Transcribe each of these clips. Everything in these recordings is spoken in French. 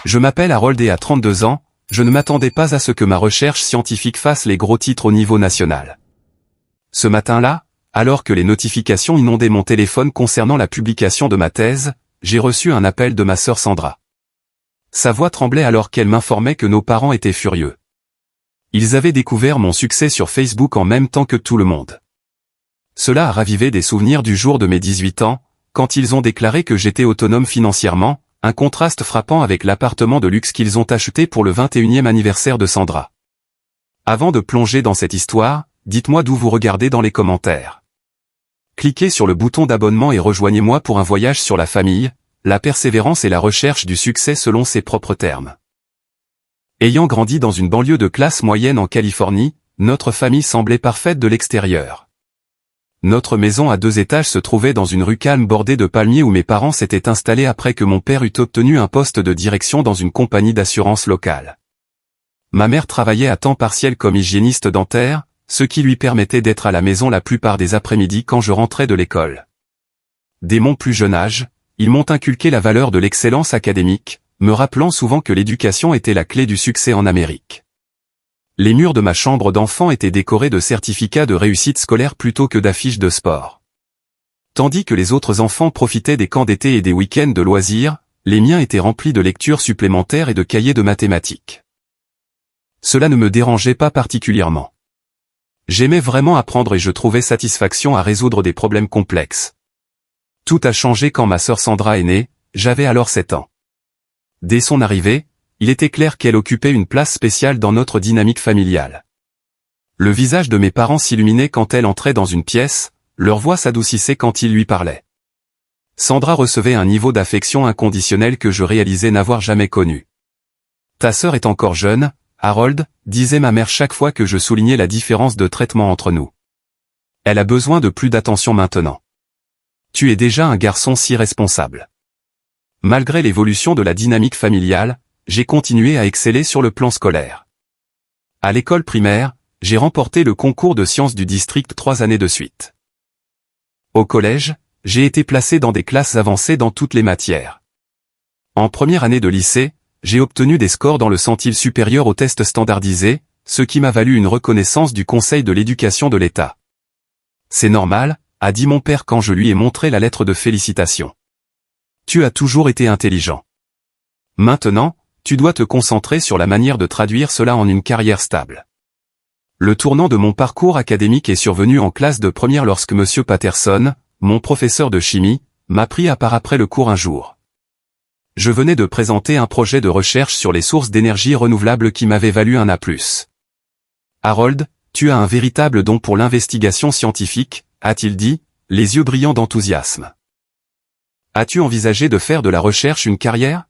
Je m'appelle Harold et à 32 ans, je ne m'attendais pas à ce que ma recherche scientifique fasse les gros titres au niveau national. Ce matin-là, alors que les notifications inondaient mon téléphone concernant la publication de ma thèse, j'ai reçu un appel de ma sœur Sandra. Sa voix tremblait alors qu'elle m'informait que nos parents étaient furieux. Ils avaient découvert mon succès sur Facebook en même temps que tout le monde. Cela a ravivé des souvenirs du jour de mes 18 ans, quand ils ont déclaré que j'étais autonome financièrement, un contraste frappant avec l'appartement de luxe qu'ils ont acheté pour le 21e anniversaire de Sandra. Avant de plonger dans cette histoire, dites-moi d'où vous regardez dans les commentaires. Cliquez sur le bouton d'abonnement et rejoignez-moi pour un voyage sur la famille, la persévérance et la recherche du succès selon ses propres termes. Ayant grandi dans une banlieue de classe moyenne en Californie, notre famille semblait parfaite de l'extérieur. Notre maison à 2 étages se trouvait dans une rue calme bordée de palmiers où mes parents s'étaient installés après que mon père eut obtenu un poste de direction dans une compagnie d'assurance locale. Ma mère travaillait à temps partiel comme hygiéniste dentaire, ce qui lui permettait d'être à la maison la plupart des après-midi quand je rentrais de l'école. Dès mon plus jeune âge, ils m'ont inculqué la valeur de l'excellence académique, me rappelant souvent que l'éducation était la clé du succès en Amérique. Les murs de ma chambre d'enfant étaient décorés de certificats de réussite scolaire plutôt que d'affiches de sport. Tandis que les autres enfants profitaient des camps d'été et des week-ends de loisirs, les miens étaient remplis de lectures supplémentaires et de cahiers de mathématiques. Cela ne me dérangeait pas particulièrement. J'aimais vraiment apprendre et je trouvais satisfaction à résoudre des problèmes complexes. Tout a changé quand ma sœur Sandra est née, j'avais alors 7 ans. Dès son arrivée, il était clair qu'elle occupait une place spéciale dans notre dynamique familiale. Le visage de mes parents s'illuminait quand elle entrait dans une pièce, leur voix s'adoucissait quand ils lui parlaient. Sandra recevait un niveau d'affection inconditionnel que je réalisais n'avoir jamais connu. « Ta sœur est encore jeune, Harold », disait ma mère chaque fois que je soulignais la différence de traitement entre nous. « Elle a besoin de plus d'attention maintenant. Tu es déjà un garçon si responsable. » Malgré l'évolution de la dynamique familiale, j'ai continué à exceller sur le plan scolaire. À l'école primaire, j'ai remporté le concours de sciences du district 3 années de suite. Au collège, j'ai été placé dans des classes avancées dans toutes les matières. En première année de lycée, j'ai obtenu des scores dans le centile supérieur aux tests standardisés, ce qui m'a valu une reconnaissance du Conseil de l'éducation de l'État. « C'est normal », a dit mon père quand je lui ai montré la lettre de félicitations. « Tu as toujours été intelligent. Maintenant, tu dois te concentrer sur la manière de traduire cela en une carrière stable. » Le tournant de mon parcours académique est survenu en classe de première lorsque M. Patterson, mon professeur de chimie, m'a pris à part après le cours un jour. Je venais de présenter un projet de recherche sur les sources d'énergie renouvelables qui m'avait valu un A+. « Harold, tu as un véritable don pour l'investigation scientifique », a-t-il dit, les yeux brillants d'enthousiasme. « As-tu envisagé de faire de la recherche une carrière ?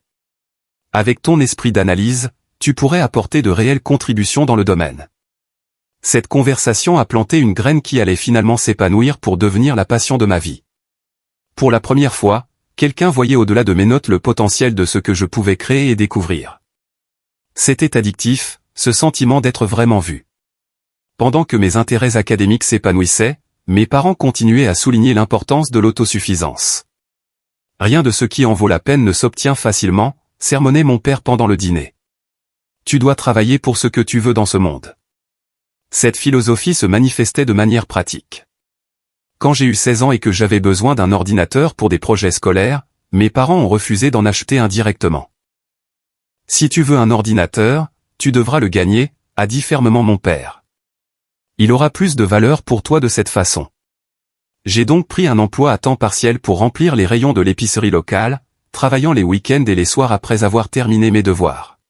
Avec ton esprit d'analyse, tu pourrais apporter de réelles contributions dans le domaine. » Cette conversation a planté une graine qui allait finalement s'épanouir pour devenir la passion de ma vie. Pour la première fois, quelqu'un voyait au-delà de mes notes le potentiel de ce que je pouvais créer et découvrir. C'était addictif, ce sentiment d'être vraiment vu. Pendant que mes intérêts académiques s'épanouissaient, mes parents continuaient à souligner l'importance de l'autosuffisance. Rien de ce qui en vaut la peine ne s'obtient facilement, sermonnait mon père pendant le dîner. Tu dois travailler pour ce que tu veux dans ce monde. Cette philosophie se manifestait de manière pratique. Quand j'ai eu 16 ans et que j'avais besoin d'un ordinateur pour des projets scolaires, mes parents ont refusé d'en acheter un directement. Si tu veux un ordinateur, tu devras le gagner, a dit fermement mon père. Il aura plus de valeur pour toi de cette façon. J'ai donc pris un emploi à temps partiel pour remplir les rayons de l'épicerie locale, travaillant les week-ends et les soirs après avoir terminé mes devoirs.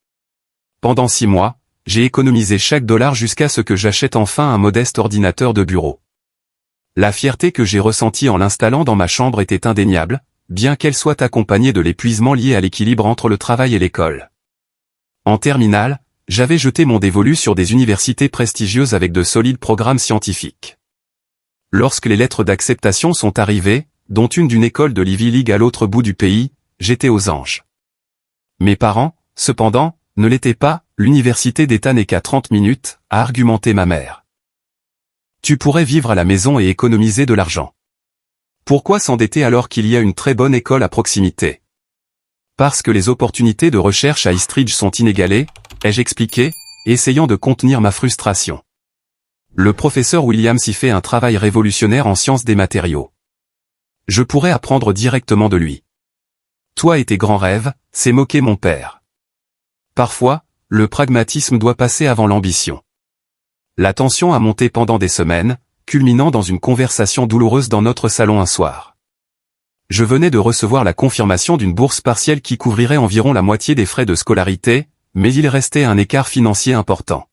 Pendant 6 mois, j'ai économisé chaque dollar jusqu'à ce que j'achète enfin un modeste ordinateur de bureau. La fierté que j'ai ressentie en l'installant dans ma chambre était indéniable, bien qu'elle soit accompagnée de l'épuisement lié à l'équilibre entre le travail et l'école. En terminale, j'avais jeté mon dévolu sur des universités prestigieuses avec de solides programmes scientifiques. Lorsque les lettres d'acceptation sont arrivées, dont une d'une école de l'Ivy League à l'autre bout du pays, j'étais aux anges. Mes parents, cependant, ne l'étaient pas, l'université d'État n'est qu'à 30 minutes, a argumenté ma mère. Tu pourrais vivre à la maison et économiser de l'argent. Pourquoi s'endetter alors qu'il y a une très bonne école à proximité ? Parce que les opportunités de recherche à Eastridge sont inégalées, ai-je expliqué, essayant de contenir ma frustration. Le professeur Williams y fait un travail révolutionnaire en sciences des matériaux. Je pourrais apprendre directement de lui. Toi et tes grands rêves, c'est moquer mon père. Parfois, le pragmatisme doit passer avant l'ambition. La tension a monté pendant des semaines, culminant dans une conversation douloureuse dans notre salon un soir. Je venais de recevoir la confirmation d'une bourse partielle qui couvrirait environ la moitié des frais de scolarité, mais il restait un écart financier important.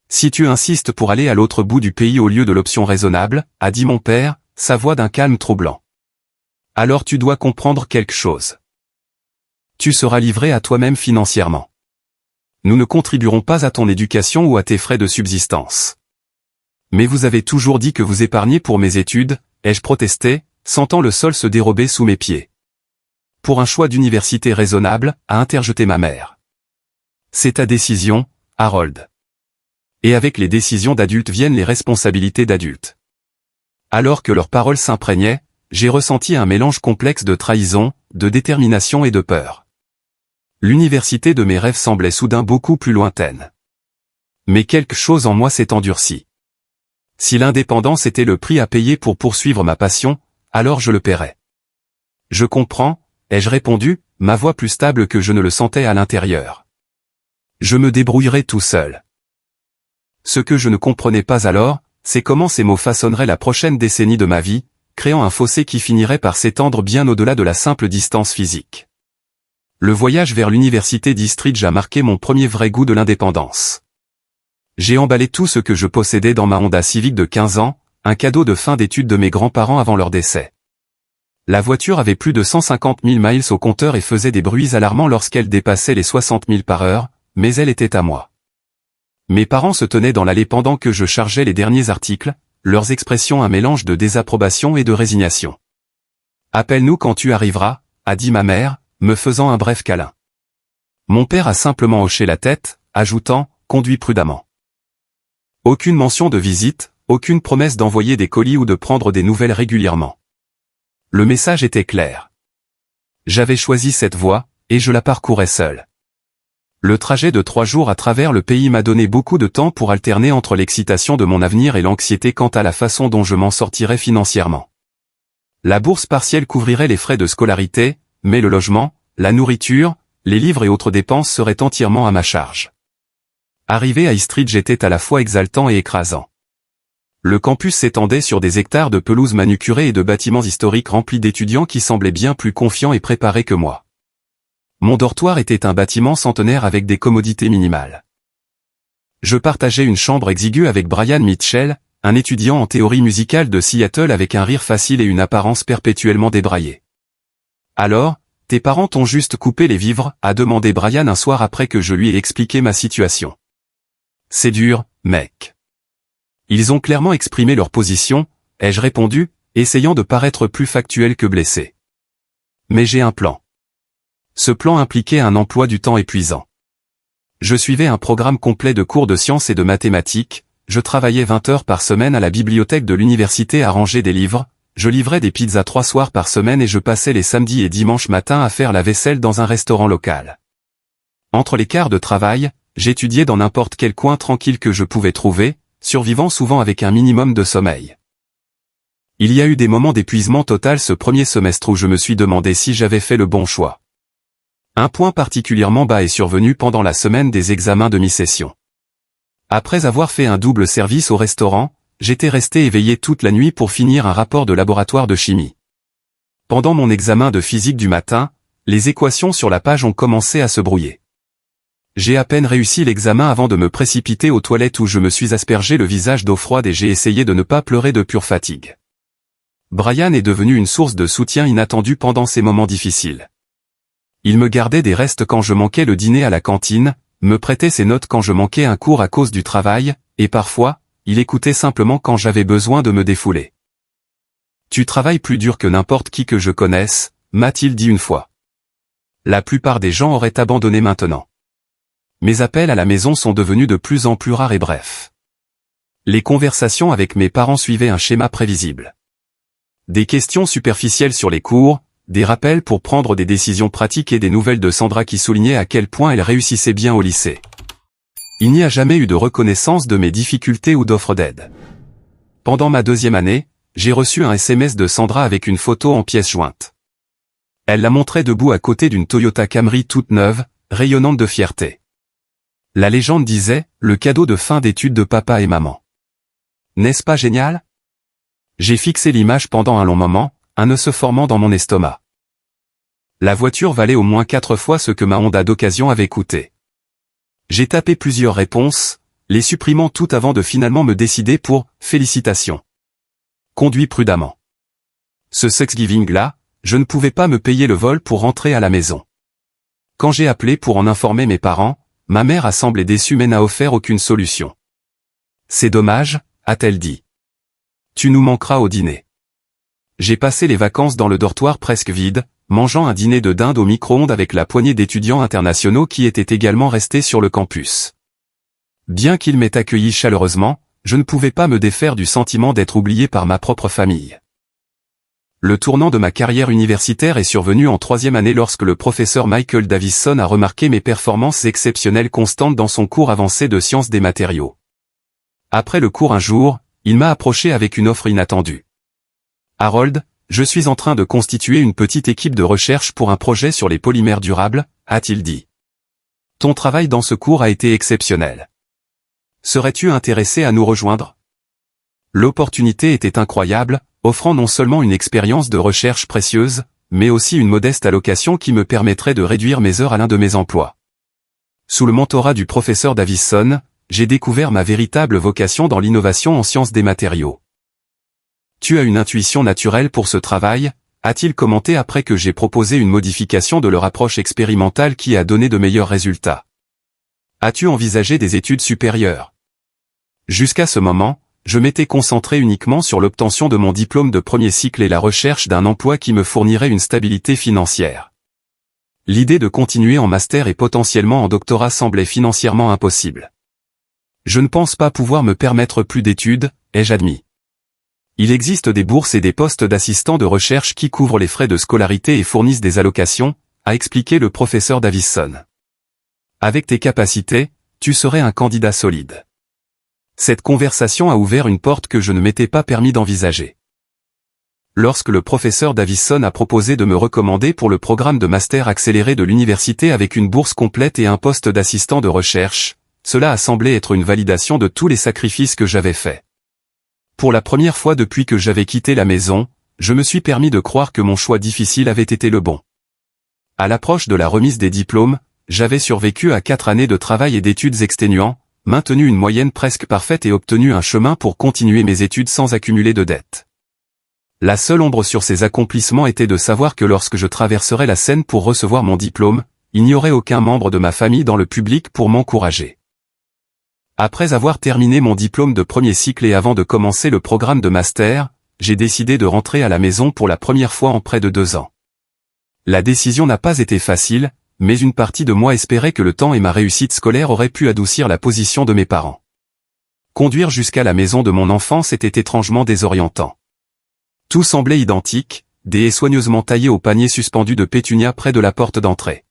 Si tu insistes pour aller à l'autre bout du pays au lieu de l'option raisonnable, a dit mon père, sa voix d'un calme troublant. Alors tu dois comprendre quelque chose. Tu seras livré à toi-même financièrement. Nous ne contribuerons pas à ton éducation ou à tes frais de subsistance. Mais vous avez toujours dit que vous épargniez pour mes études, ai-je protesté, sentant le sol se dérober sous mes pieds. Pour un choix d'université raisonnable, a interjeté ma mère. C'est ta décision, Harold. Et avec les décisions d'adultes viennent les responsabilités d'adultes. Alors que leurs paroles s'imprégnaient, j'ai ressenti un mélange complexe de trahison, de détermination et de peur. L'université de mes rêves semblait soudain beaucoup plus lointaine. Mais quelque chose en moi s'est endurci. Si l'indépendance était le prix à payer pour poursuivre ma passion, alors je le paierais. Je comprends, ai-je répondu, ma voix plus stable que je ne le sentais à l'intérieur. Je me débrouillerai tout seul. Ce que je ne comprenais pas alors, c'est comment ces mots façonneraient la prochaine décennie de ma vie, créant un fossé qui finirait par s'étendre bien au-delà de la simple distance physique. Le voyage vers l'université d'Eastridge a marqué mon premier vrai goût de l'indépendance. J'ai emballé tout ce que je possédais dans ma Honda Civic de 15 ans, un cadeau de fin d'études de mes grands-parents avant leur décès. La voiture avait plus de 150 000 miles au compteur et faisait des bruits alarmants lorsqu'elle dépassait les 60 000 par heure, mais elle était à moi. Mes parents se tenaient dans l'allée pendant que je chargeais les derniers articles, leurs expressions un mélange de désapprobation et de résignation. « Appelle-nous quand tu arriveras », a dit ma mère, me faisant un bref câlin. Mon père a simplement hoché la tête, ajoutant « Conduis prudemment ». Aucune mention de visite, aucune promesse d'envoyer des colis ou de prendre des nouvelles régulièrement. Le message était clair. J'avais choisi cette voie, et je la parcourais seul. Le trajet de 3 jours à travers le pays m'a donné beaucoup de temps pour alterner entre l'excitation de mon avenir et l'anxiété quant à la façon dont je m'en sortirais financièrement. La bourse partielle couvrirait les frais de scolarité, mais le logement, la nourriture, les livres et autres dépenses seraient entièrement à ma charge. Arriver à Eastridge était à la fois exaltant et écrasant. Le campus s'étendait sur des hectares de pelouse manucurée et de bâtiments historiques remplis d'étudiants qui semblaient bien plus confiants et préparés que moi. Mon dortoir était un bâtiment centenaire avec des commodités minimales. Je partageais une chambre exiguë avec Brian Mitchell, un étudiant en théorie musicale de Seattle avec un rire facile et une apparence perpétuellement débraillée. « Alors, tes parents t'ont juste coupé les vivres ?» a demandé Brian un soir après que je lui ai expliqué ma situation. « C'est dur, mec. » Ils ont clairement exprimé leur position, ai-je répondu, essayant de paraître plus factuel que blessé. Mais j'ai un plan. Ce plan impliquait un emploi du temps épuisant. Je suivais un programme complet de cours de sciences et de mathématiques, je travaillais 20 heures par semaine à la bibliothèque de l'université à ranger des livres, je livrais des pizzas 3 soirs par semaine et je passais les samedis et dimanches matins à faire la vaisselle dans un restaurant local. Entre les quarts de travail, j'étudiais dans n'importe quel coin tranquille que je pouvais trouver, survivant souvent avec un minimum de sommeil. Il y a eu des moments d'épuisement total ce premier semestre où je me suis demandé si j'avais fait le bon choix. Un point particulièrement bas est survenu pendant la semaine des examens de mi-session. Après avoir fait un double service au restaurant, j'étais resté éveillé toute la nuit pour finir un rapport de laboratoire de chimie. Pendant mon examen de physique du matin, les équations sur la page ont commencé à se brouiller. J'ai à peine réussi l'examen avant de me précipiter aux toilettes où je me suis aspergé le visage d'eau froide et j'ai essayé de ne pas pleurer de pure fatigue. Brian est devenu une source de soutien inattendue pendant ces moments difficiles. Il me gardait des restes quand je manquais le dîner à la cantine, me prêtait ses notes quand je manquais un cours à cause du travail, et parfois, il écoutait simplement quand j'avais besoin de me défouler. « Tu travailles plus dur que n'importe qui que je connaisse », m'a-t-il dit une fois. La plupart des gens auraient abandonné maintenant. Mes appels à la maison sont devenus de plus en plus rares et brefs. Les conversations avec mes parents suivaient un schéma prévisible. Des questions superficielles sur les cours, des rappels pour prendre des décisions pratiques et des nouvelles de Sandra qui soulignaient à quel point elle réussissait bien au lycée. Il n'y a jamais eu de reconnaissance de mes difficultés ou d'offre d'aide. Pendant ma 2e année, j'ai reçu un SMS de Sandra avec une photo en pièces jointes. Elle la montrait debout à côté d'une Toyota Camry toute neuve, rayonnante de fierté. La légende disait, le cadeau de fin d'études de papa et maman. N'est-ce pas génial? J'ai fixé l'image pendant un long moment, un nœud se formant dans mon estomac. La voiture valait au moins 4 fois ce que ma Honda d'occasion avait coûté. J'ai tapé plusieurs réponses, les supprimant toutes avant de finalement me décider pour « Félicitations ». Conduis prudemment. Ce Thanksgiving-là, je ne pouvais pas me payer le vol pour rentrer à la maison. Quand j'ai appelé pour en informer mes parents, ma mère a semblé déçue mais n'a offert aucune solution. C'est dommage, a-t-elle dit. Tu nous manqueras au dîner. J'ai passé les vacances dans le dortoir presque vide, mangeant un dîner de dinde au micro-ondes avec la poignée d'étudiants internationaux qui étaient également restés sur le campus. Bien qu'ils m'aient accueilli chaleureusement, je ne pouvais pas me défaire du sentiment d'être oublié par ma propre famille. Le tournant de ma carrière universitaire est survenu en 3e année lorsque le professeur Michael Davison a remarqué mes performances exceptionnelles constantes dans son cours avancé de sciences des matériaux. Après le cours un jour, il m'a approché avec une offre inattendue. « Harold, je suis en train de constituer une petite équipe de recherche pour un projet sur les polymères durables, a-t-il dit. Ton travail dans ce cours a été exceptionnel. Serais-tu intéressé à nous rejoindre? L'opportunité était incroyable, offrant non seulement une expérience de recherche précieuse, mais aussi une modeste allocation qui me permettrait de réduire mes heures à l'un de mes emplois. Sous le mentorat du professeur Davison, j'ai découvert ma véritable vocation dans l'innovation en sciences des matériaux. Tu as une intuition naturelle pour ce travail, a-t-il commenté après que j'ai proposé une modification de leur approche expérimentale qui a donné de meilleurs résultats. As-tu envisagé des études supérieures? Jusqu'à ce moment, je m'étais concentré uniquement sur l'obtention de mon diplôme de 1er cycle et la recherche d'un emploi qui me fournirait une stabilité financière. L'idée de continuer en master et potentiellement en doctorat semblait financièrement impossible. Je ne pense pas pouvoir me permettre plus d'études, ai-je admis. Il existe des bourses et des postes d'assistants de recherche qui couvrent les frais de scolarité et fournissent des allocations, a expliqué le professeur Davison. Avec tes capacités, tu serais un candidat solide. Cette conversation a ouvert une porte que je ne m'étais pas permis d'envisager. Lorsque le professeur Davison a proposé de me recommander pour le programme de master accéléré de l'université avec une bourse complète et un poste d'assistant de recherche, cela a semblé être une validation de tous les sacrifices que j'avais faits. Pour la première fois depuis que j'avais quitté la maison, je me suis permis de croire que mon choix difficile avait été le bon. À l'approche de la remise des diplômes, j'avais survécu à 4 années de travail et d'études exténuants, maintenu une moyenne presque parfaite et obtenu un chemin pour continuer mes études sans accumuler de dettes. La seule ombre sur ces accomplissements était de savoir que lorsque je traverserais la scène pour recevoir mon diplôme, il n'y aurait aucun membre de ma famille dans le public pour m'encourager. Après avoir terminé mon diplôme de 1er cycle et avant de commencer le programme de master, j'ai décidé de rentrer à la maison pour la première fois en près de 2 ans. La décision n'a pas été facile, mais une partie de moi espérait que le temps et ma réussite scolaire auraient pu adoucir la position de mes parents. Conduire jusqu'à la maison de mon enfance était étrangement désorientant. Tout semblait identique, des haies soigneusement taillées au panier suspendu de pétunias près de la porte d'entrée.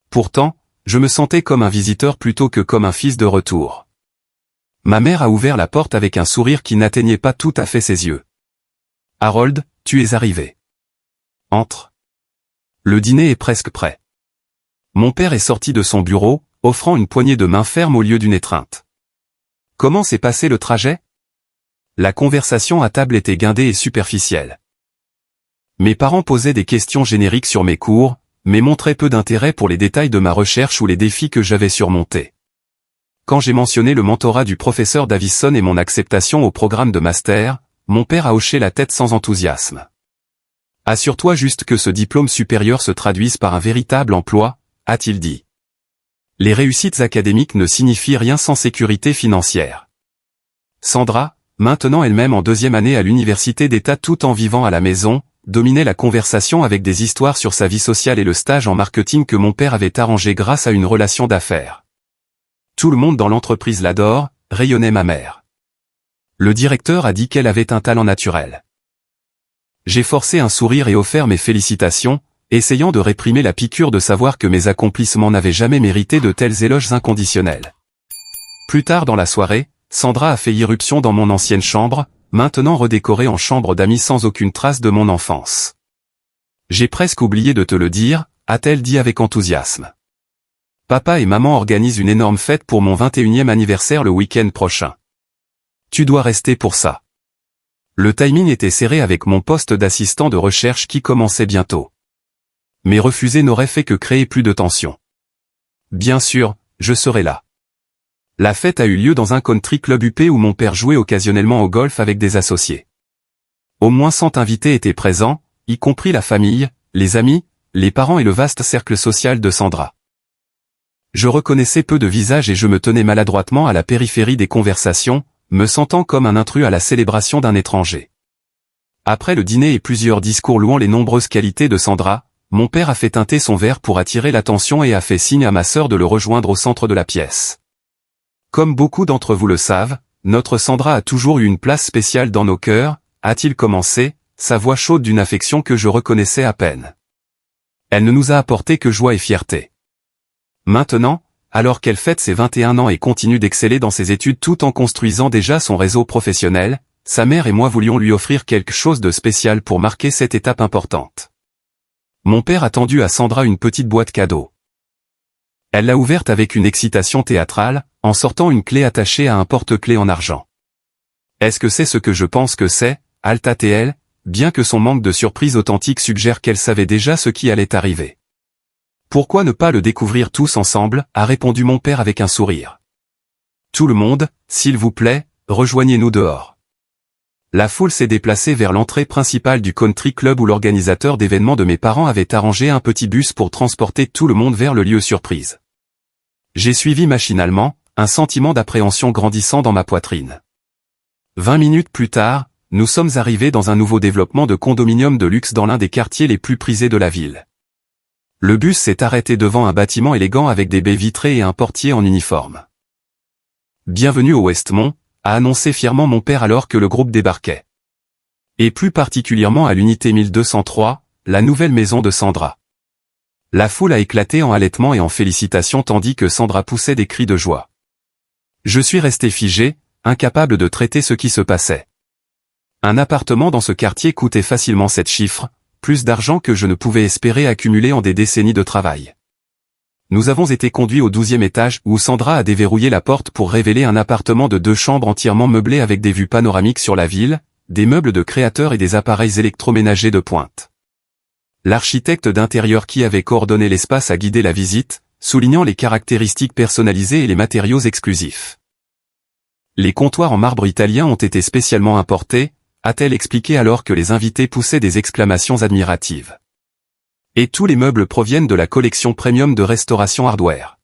Pourtant, je me sentais comme un visiteur plutôt que comme un fils de retour. Ma mère a ouvert la porte avec un sourire qui n'atteignait pas tout à fait ses yeux. « Harold, tu es arrivé. Entre. Le dîner est presque prêt. » Mon père est sorti de son bureau, offrant une poignée de main ferme au lieu d'une étreinte. « Comment s'est passé le trajet ?» La conversation à table était guindée et superficielle. Mes parents posaient des questions génériques sur mes cours, mais montraient peu d'intérêt pour les détails de ma recherche ou les défis que j'avais surmontés. Quand j'ai mentionné le mentorat du professeur Davison et mon acceptation au programme de master, mon père a hoché la tête sans enthousiasme. « Assure-toi juste que ce diplôme supérieur se traduise par un véritable emploi, a-t-il dit. Les réussites académiques ne signifient rien sans sécurité financière. Sandra, maintenant elle-même en 2e année à l'université d'État tout en vivant à la maison, dominait la conversation avec des histoires sur sa vie sociale et le stage en marketing que mon père avait arrangé grâce à une relation d'affaires. Tout le monde dans l'entreprise l'adore, rayonnait ma mère. Le directeur a dit qu'elle avait un talent naturel. J'ai forcé un sourire et offert mes félicitations, essayant de réprimer la piqûre de savoir que mes accomplissements n'avaient jamais mérité de tels éloges inconditionnels. Plus tard dans la soirée, Sandra a fait irruption dans mon ancienne chambre, maintenant redécorée en chambre d'amis sans aucune trace de mon enfance. J'ai presque oublié de te le dire, a-t-elle dit avec enthousiasme. Papa et maman organisent une énorme fête pour mon 21e anniversaire le week-end prochain. Tu dois rester pour ça. Le timing était serré avec mon poste d'assistant de recherche qui commençait bientôt. Mais refuser n'aurait fait que créer plus de tension. Bien sûr, je serai là. La fête a eu lieu dans un country club UP où mon père jouait occasionnellement au golf avec des associés. Au moins 100 invités étaient présents, y compris la famille, les amis, les parents et le vaste cercle social de Sandra. Je reconnaissais peu de visages et je me tenais maladroitement à la périphérie des conversations, me sentant comme un intrus à la célébration d'un étranger. Après le dîner et plusieurs discours louant les nombreuses qualités de Sandra, mon père a fait teinter son verre pour attirer l'attention et a fait signe à ma sœur de le rejoindre au centre de la pièce. Comme beaucoup d'entre vous le savent, notre Sandra a toujours eu une place spéciale dans nos cœurs, a-t-il commencé, sa voix chaude d'une affection que je reconnaissais à peine. Elle ne nous a apporté que joie et fierté. Maintenant, alors qu'elle fête ses 21 ans et continue d'exceller dans ses études tout en construisant déjà son réseau professionnel, sa mère et moi voulions lui offrir quelque chose de spécial pour marquer cette étape importante. Mon père a tendu à Sandra une petite boîte cadeau. Elle l'a ouverte avec une excitation théâtrale, en sortant une clé attachée à un porte-clés en argent. Est-ce que c'est ce que je pense que c'est, Alta-TL, bien que son manque de surprise authentique suggère qu'elle savait déjà ce qui allait arriver. Pourquoi ne pas le découvrir tous ensemble, a répondu mon père avec un sourire. Tout le monde, s'il vous plaît, rejoignez-nous dehors. La foule s'est déplacée vers l'entrée principale du country club où l'organisateur d'événements de mes parents avait arrangé un petit bus pour transporter tout le monde vers le lieu surprise. J'ai suivi machinalement, un sentiment d'appréhension grandissant dans ma poitrine. 20 minutes plus tard, nous sommes arrivés dans un nouveau développement de condominium de luxe dans l'un des quartiers les plus prisés de la ville. Le bus s'est arrêté devant un bâtiment élégant avec des baies vitrées et un portier en uniforme. Bienvenue au Westmont, a annoncé fièrement mon père alors que le groupe débarquait. Et plus particulièrement à l'unité 1203, la nouvelle maison de Sandra. La foule a éclaté en halètements et en félicitations tandis que Sandra poussait des cris de joie. Je suis resté figé, incapable de traiter ce qui se passait. Un appartement dans ce quartier coûtait facilement 7 chiffres, plus d'argent que je ne pouvais espérer accumuler en des décennies de travail. Nous avons été conduits au 12e étage où Sandra a déverrouillé la porte pour révéler un appartement de 2 chambres entièrement meublé avec des vues panoramiques sur la ville, des meubles de créateurs et des appareils électroménagers de pointe. L'architecte d'intérieur qui avait coordonné l'espace a guidé la visite, soulignant les caractéristiques personnalisées et les matériaux exclusifs. Les comptoirs en marbre italien ont été spécialement importés, a-t-elle expliqué alors que les invités poussaient des exclamations admiratives. Et tous les meubles proviennent de la collection premium de Restauration Hardware.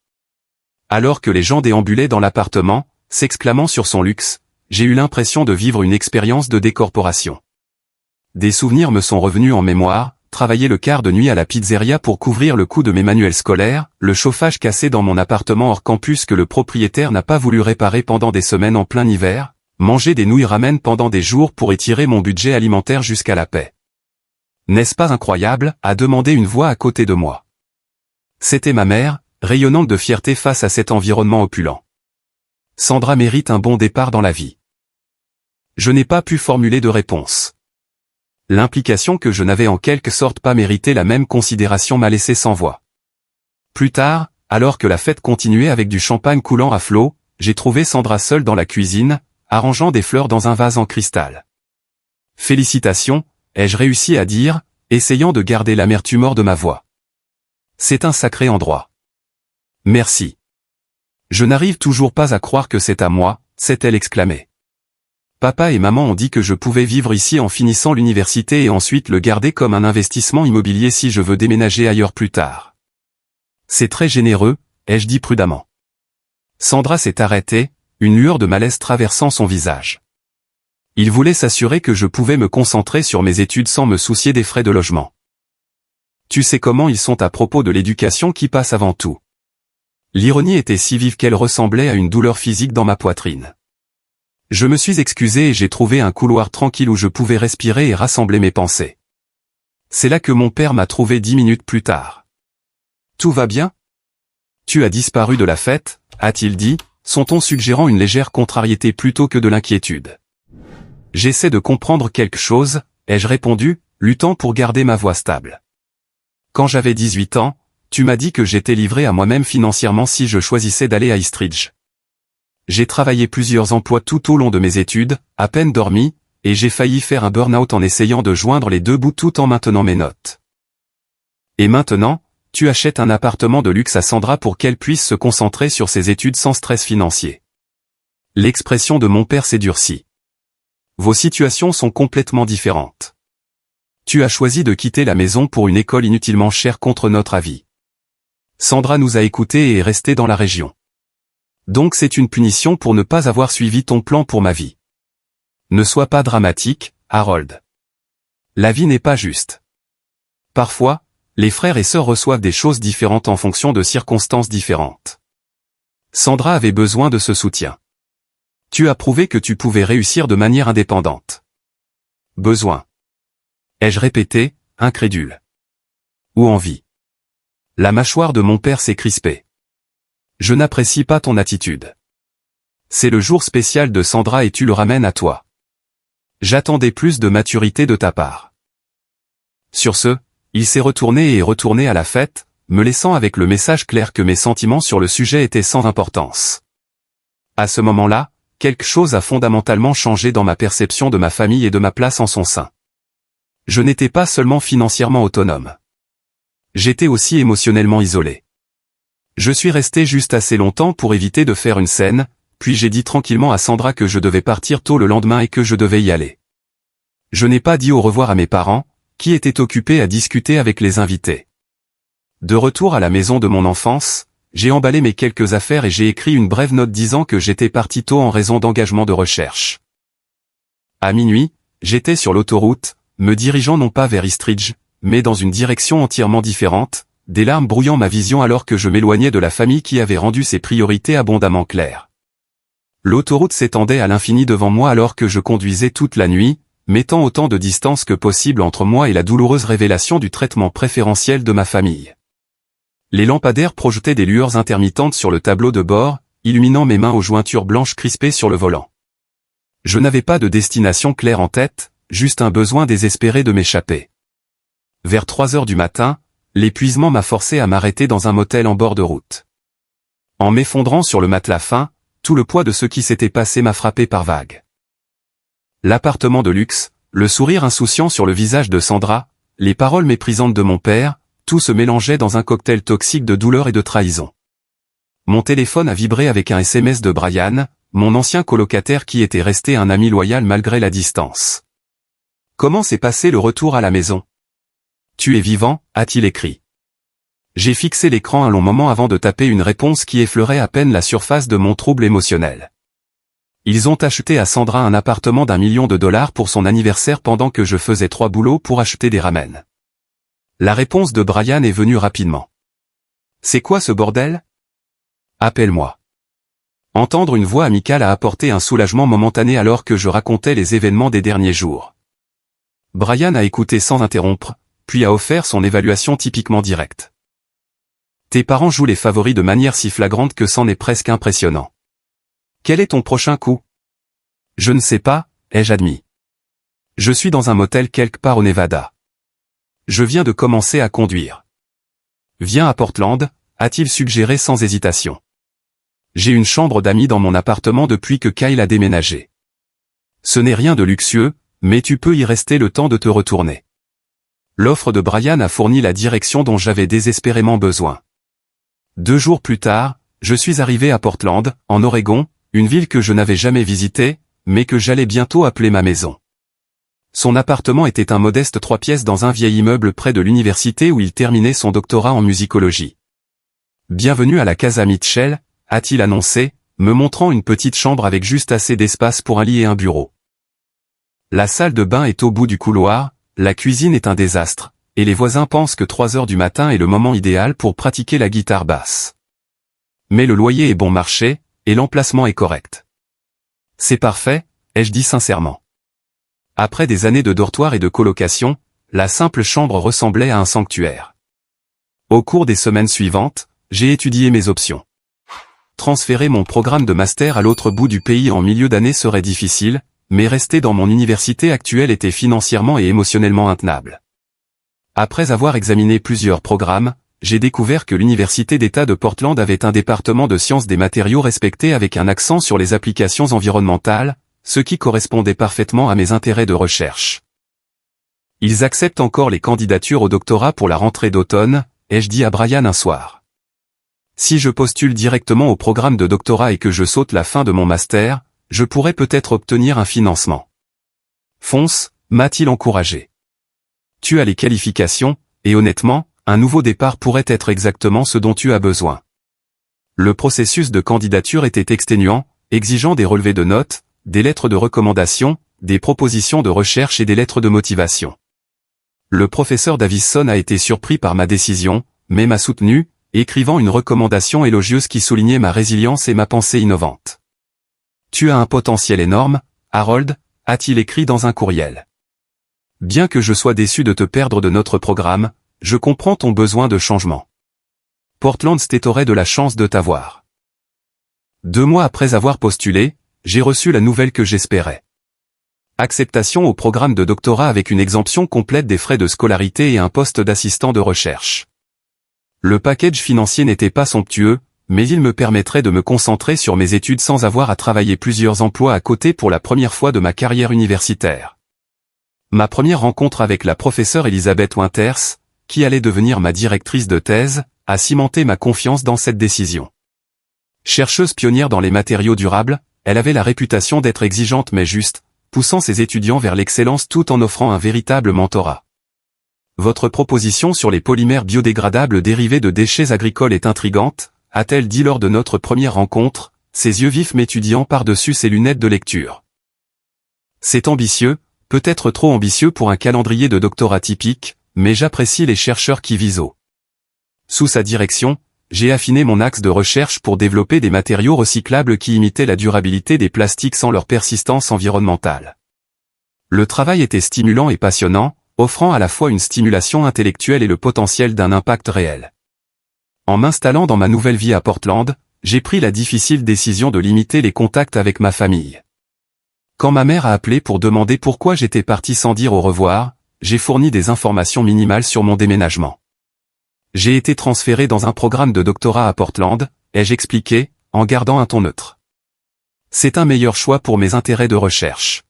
Alors que les gens déambulaient dans l'appartement, s'exclamant sur son luxe, j'ai eu l'impression de vivre une expérience de décorporation. Des souvenirs me sont revenus en mémoire, travailler le quart de nuit à la pizzeria pour couvrir le coût de mes manuels scolaires, le chauffage cassé dans mon appartement hors campus que le propriétaire n'a pas voulu réparer pendant des semaines en plein hiver, manger des nouilles ramen pendant des jours pour étirer mon budget alimentaire jusqu'à la paix. N'est-ce pas incroyable, a demandé une voix à côté de moi. C'était ma mère, rayonnante de fierté face à cet environnement opulent. Sandra mérite un bon départ dans la vie. Je n'ai pas pu formuler de réponse. L'implication que je n'avais en quelque sorte pas mérité la même considération m'a laissé sans voix. Plus tard, alors que la fête continuait avec du champagne coulant à flot, j'ai trouvé Sandra seule dans la cuisine, arrangeant des fleurs dans un vase en cristal. Félicitations, ai-je réussi à dire, essayant de garder l'amertume hors de ma voix. C'est un sacré endroit. Merci. Je n'arrive toujours pas à croire que c'est à moi, s'est-elle exclamée. Papa et maman ont dit que je pouvais vivre ici en finissant l'université et ensuite le garder comme un investissement immobilier si je veux déménager ailleurs plus tard. C'est très généreux, ai-je dit prudemment. Sandra s'est arrêtée, une lueur de malaise traversant son visage. Il voulait s'assurer que je pouvais me concentrer sur mes études sans me soucier des frais de logement. Tu sais comment ils sont à propos de l'éducation qui passe avant tout. L'ironie était si vive qu'elle ressemblait à une douleur physique dans ma poitrine. Je me suis excusé et j'ai trouvé un couloir tranquille où je pouvais respirer et rassembler mes pensées. C'est là que mon père m'a trouvé 10 minutes plus tard. Tout va bien? Tu as disparu de la fête, a-t-il dit, son ton suggérant une légère contrariété plutôt que de l'inquiétude. J'essaie de comprendre quelque chose, ai-je répondu, luttant pour garder ma voix stable. Quand j'avais 18 ans, tu m'as dit que j'étais livré à moi-même financièrement si je choisissais d'aller à Eastridge. J'ai travaillé plusieurs emplois tout au long de mes études, à peine dormi, et j'ai failli faire un burn-out en essayant de joindre les deux bouts tout en maintenant mes notes. Et maintenant, tu achètes un appartement de luxe à Sandra pour qu'elle puisse se concentrer sur ses études sans stress financier. L'expression de mon père s'est durcie. Vos situations sont complètement différentes. Tu as choisi de quitter la maison pour une école inutilement chère contre notre avis. Sandra nous a écoutés et est restée dans la région. Donc c'est une punition pour ne pas avoir suivi ton plan pour ma vie. Ne sois pas dramatique, Harold. La vie n'est pas juste. Parfois, les frères et sœurs reçoivent des choses différentes en fonction de circonstances différentes. Sandra avait besoin de ce soutien. Tu as prouvé que tu pouvais réussir de manière indépendante. Besoin. Ai-je répété, incrédule. Ou envie. La mâchoire de mon père s'est crispée. Je n'apprécie pas ton attitude. C'est le jour spécial de Sandra et tu le ramènes à toi. J'attendais plus de maturité de ta part. Sur ce, il s'est retourné et est retourné à la fête, me laissant avec le message clair que mes sentiments sur le sujet étaient sans importance. À ce moment-là, quelque chose a fondamentalement changé dans ma perception de ma famille et de ma place en son sein. Je n'étais pas seulement financièrement autonome. J'étais aussi émotionnellement isolé. Je suis resté juste assez longtemps pour éviter de faire une scène, puis j'ai dit tranquillement à Sandra que je devais partir tôt le lendemain et que je devais y aller. Je n'ai pas dit au revoir à mes parents, qui étaient occupés à discuter avec les invités. De retour à la maison de mon enfance, j'ai emballé mes quelques affaires et j'ai écrit une brève note disant que j'étais parti tôt en raison d'engagement de recherche. À minuit, j'étais sur l'autoroute, me dirigeant non pas vers Eastridge, mais dans une direction entièrement différente, des larmes brouillant ma vision alors que je m'éloignais de la famille qui avait rendu ses priorités abondamment claires. L'autoroute s'étendait à l'infini devant moi alors que je conduisais toute la nuit, mettant autant de distance que possible entre moi et la douloureuse révélation du traitement préférentiel de ma famille. Les lampadaires projetaient des lueurs intermittentes sur le tableau de bord, illuminant mes mains aux jointures blanches crispées sur le volant. Je n'avais pas de destination claire en tête, juste un besoin désespéré de m'échapper. Vers 3 heures du matin, l'épuisement m'a forcé à m'arrêter dans un motel en bord de route. En m'effondrant sur le matelas fin, tout le poids de ce qui s'était passé m'a frappé par vagues. L'appartement de luxe, le sourire insouciant sur le visage de Sandra, les paroles méprisantes de mon père, tout se mélangeait dans un cocktail toxique de douleur et de trahison. Mon téléphone a vibré avec un SMS de Brian, mon ancien colocataire qui était resté un ami loyal malgré la distance. « Comment s'est passé le retour à la maison ? Tu es vivant » a-t-il écrit. J'ai fixé l'écran un long moment avant de taper une réponse qui effleurait à peine la surface de mon trouble émotionnel. Ils ont acheté à Sandra un appartement d'1 million de dollars pour son anniversaire pendant que je faisais 3 boulots pour acheter des ramen. La réponse de Brian est venue rapidement. C'est quoi ce bordel ? Appelle-moi. Entendre une voix amicale a apporté un soulagement momentané alors que je racontais les événements des derniers jours. Brian a écouté sans interrompre, puis a offert son évaluation typiquement directe. Tes parents jouent les favoris de manière si flagrante que c'en est presque impressionnant. Quel est ton prochain coup ? Je ne sais pas, ai-je admis. Je suis dans un motel quelque part au Nevada. Je viens de commencer à conduire. Viens à Portland, a-t-il suggéré sans hésitation. J'ai une chambre d'amis dans mon appartement depuis que Kyle a déménagé. Ce n'est rien de luxueux, mais tu peux y rester le temps de te retourner. L'offre de Brian a fourni la direction dont j'avais désespérément besoin. 2 jours plus tard, je suis arrivé à Portland, en Oregon, une ville que je n'avais jamais visitée, mais que j'allais bientôt appeler ma maison. Son appartement était un modeste 3 pièces dans un vieil immeuble près de l'université où il terminait son doctorat en musicologie. Bienvenue à la Casa Mitchell, a-t-il annoncé, me montrant une petite chambre avec juste assez d'espace pour un lit et un bureau. La salle de bain est au bout du couloir, la cuisine est un désastre, et les voisins pensent que 3 heures du matin est le moment idéal pour pratiquer la guitare basse. Mais le loyer est bon marché, et l'emplacement est correct. C'est parfait, ai-je dit sincèrement. Après des années de dortoir et de colocation, la simple chambre ressemblait à un sanctuaire. Au cours des semaines suivantes, j'ai étudié mes options. Transférer mon programme de master à l'autre bout du pays en milieu d'année serait difficile, mais rester dans mon université actuelle était financièrement et émotionnellement intenable. Après avoir examiné plusieurs programmes, j'ai découvert que l'Université d'État de Portland avait un département de sciences des matériaux respecté avec un accent sur les applications environnementales, ce qui correspondait parfaitement à mes intérêts de recherche. Ils acceptent encore les candidatures au doctorat pour la rentrée d'automne, ai-je dit à Brian un soir. Si je postule directement au programme de doctorat et que je saute la fin de mon master, je pourrais peut-être obtenir un financement. Fonce, m'a-t-il encouragé. Tu as les qualifications, et honnêtement, un nouveau départ pourrait être exactement ce dont tu as besoin. Le processus de candidature était exténuant, exigeant des relevés de notes, des lettres de recommandation, des propositions de recherche et des lettres de motivation. Le professeur Davison a été surpris par ma décision, mais m'a soutenu, écrivant une recommandation élogieuse qui soulignait ma résilience et ma pensée innovante. Tu as un potentiel énorme, Harold, a-t-il écrit dans un courriel. Bien que je sois déçu de te perdre de notre programme, je comprends ton besoin de changement. Portland State aurait de la chance de t'avoir. 2 mois après avoir postulé, j'ai reçu la nouvelle que j'espérais. Acceptation au programme de doctorat avec une exemption complète des frais de scolarité et un poste d'assistant de recherche. Le package financier n'était pas somptueux, mais il me permettrait de me concentrer sur mes études sans avoir à travailler plusieurs emplois à côté pour la première fois de ma carrière universitaire. Ma première rencontre avec la professeure Elizabeth Winters, qui allait devenir ma directrice de thèse, a cimenté ma confiance dans cette décision. Chercheuse pionnière dans les matériaux durables, elle avait la réputation d'être exigeante mais juste, poussant ses étudiants vers l'excellence tout en offrant un véritable mentorat. Votre proposition sur les polymères biodégradables dérivés de déchets agricoles est intrigante, a-t-elle dit lors de notre première rencontre, ses yeux vifs m'étudiant par-dessus ses lunettes de lecture. C'est ambitieux, peut-être trop ambitieux pour un calendrier de doctorat typique, mais j'apprécie les chercheurs qui visent haut. Sous sa direction, j'ai affiné mon axe de recherche pour développer des matériaux recyclables qui imitaient la durabilité des plastiques sans leur persistance environnementale. Le travail était stimulant et passionnant, offrant à la fois une stimulation intellectuelle et le potentiel d'un impact réel. En m'installant dans ma nouvelle vie à Portland, j'ai pris la difficile décision de limiter les contacts avec ma famille. Quand ma mère a appelé pour demander pourquoi j'étais parti sans dire au revoir, j'ai fourni des informations minimales sur mon déménagement. J'ai été transféré dans un programme de doctorat à Portland, ai-je expliqué, en gardant un ton neutre. C'est un meilleur choix pour mes intérêts de recherche.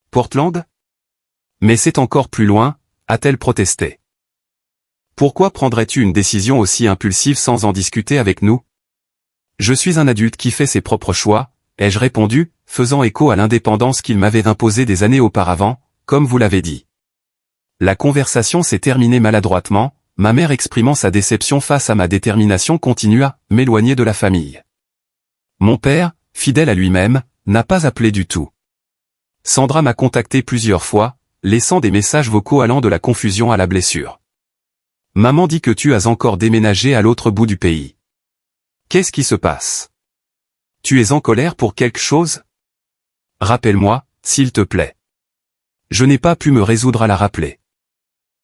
Portland ? Mais c'est encore plus loin, a-t-elle protesté. Pourquoi prendrais-tu une décision aussi impulsive sans en discuter avec nous ? Je suis un adulte qui fait ses propres choix, ai-je répondu, faisant écho à l'indépendance qu'il m'avait imposée des années auparavant, comme vous l'avez dit. La conversation s'est terminée maladroitement, ma mère exprimant sa déception face à ma détermination continue à m'éloigner de la famille. Mon père, fidèle à lui-même, n'a pas appelé du tout. Sandra m'a contacté plusieurs fois, laissant des messages vocaux allant de la confusion à la blessure. Maman dit que tu as encore déménagé à l'autre bout du pays. Qu'est-ce qui se passe ? Tu es en colère pour quelque chose ? Rappelle-moi, s'il te plaît. Je n'ai pas pu me résoudre à la rappeler.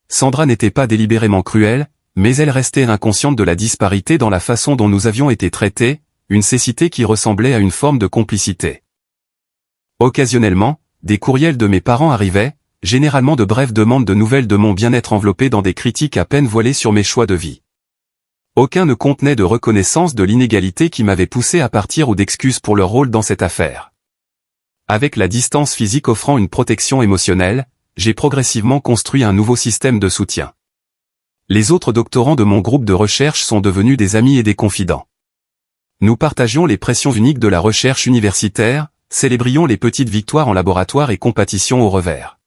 Sandra n'était pas délibérément cruelle, mais elle restait inconsciente de la disparité dans la façon dont nous avions été traités, une cécité qui ressemblait à une forme de complicité. Occasionnellement, des courriels de mes parents arrivaient, généralement de brèves demandes de nouvelles de mon bien-être enveloppées dans des critiques à peine voilées sur mes choix de vie. Aucun ne contenait de reconnaissance de l'inégalité qui m'avait poussé à partir ou d'excuses pour leur rôle dans cette affaire. Avec la distance physique offrant une protection émotionnelle, j'ai progressivement construit un nouveau système de soutien. Les autres doctorants de mon groupe de recherche sont devenus des amis et des confidents. Nous partagions les pressions uniques de la recherche universitaire, célébrions les petites victoires en laboratoire et compatissions au revers.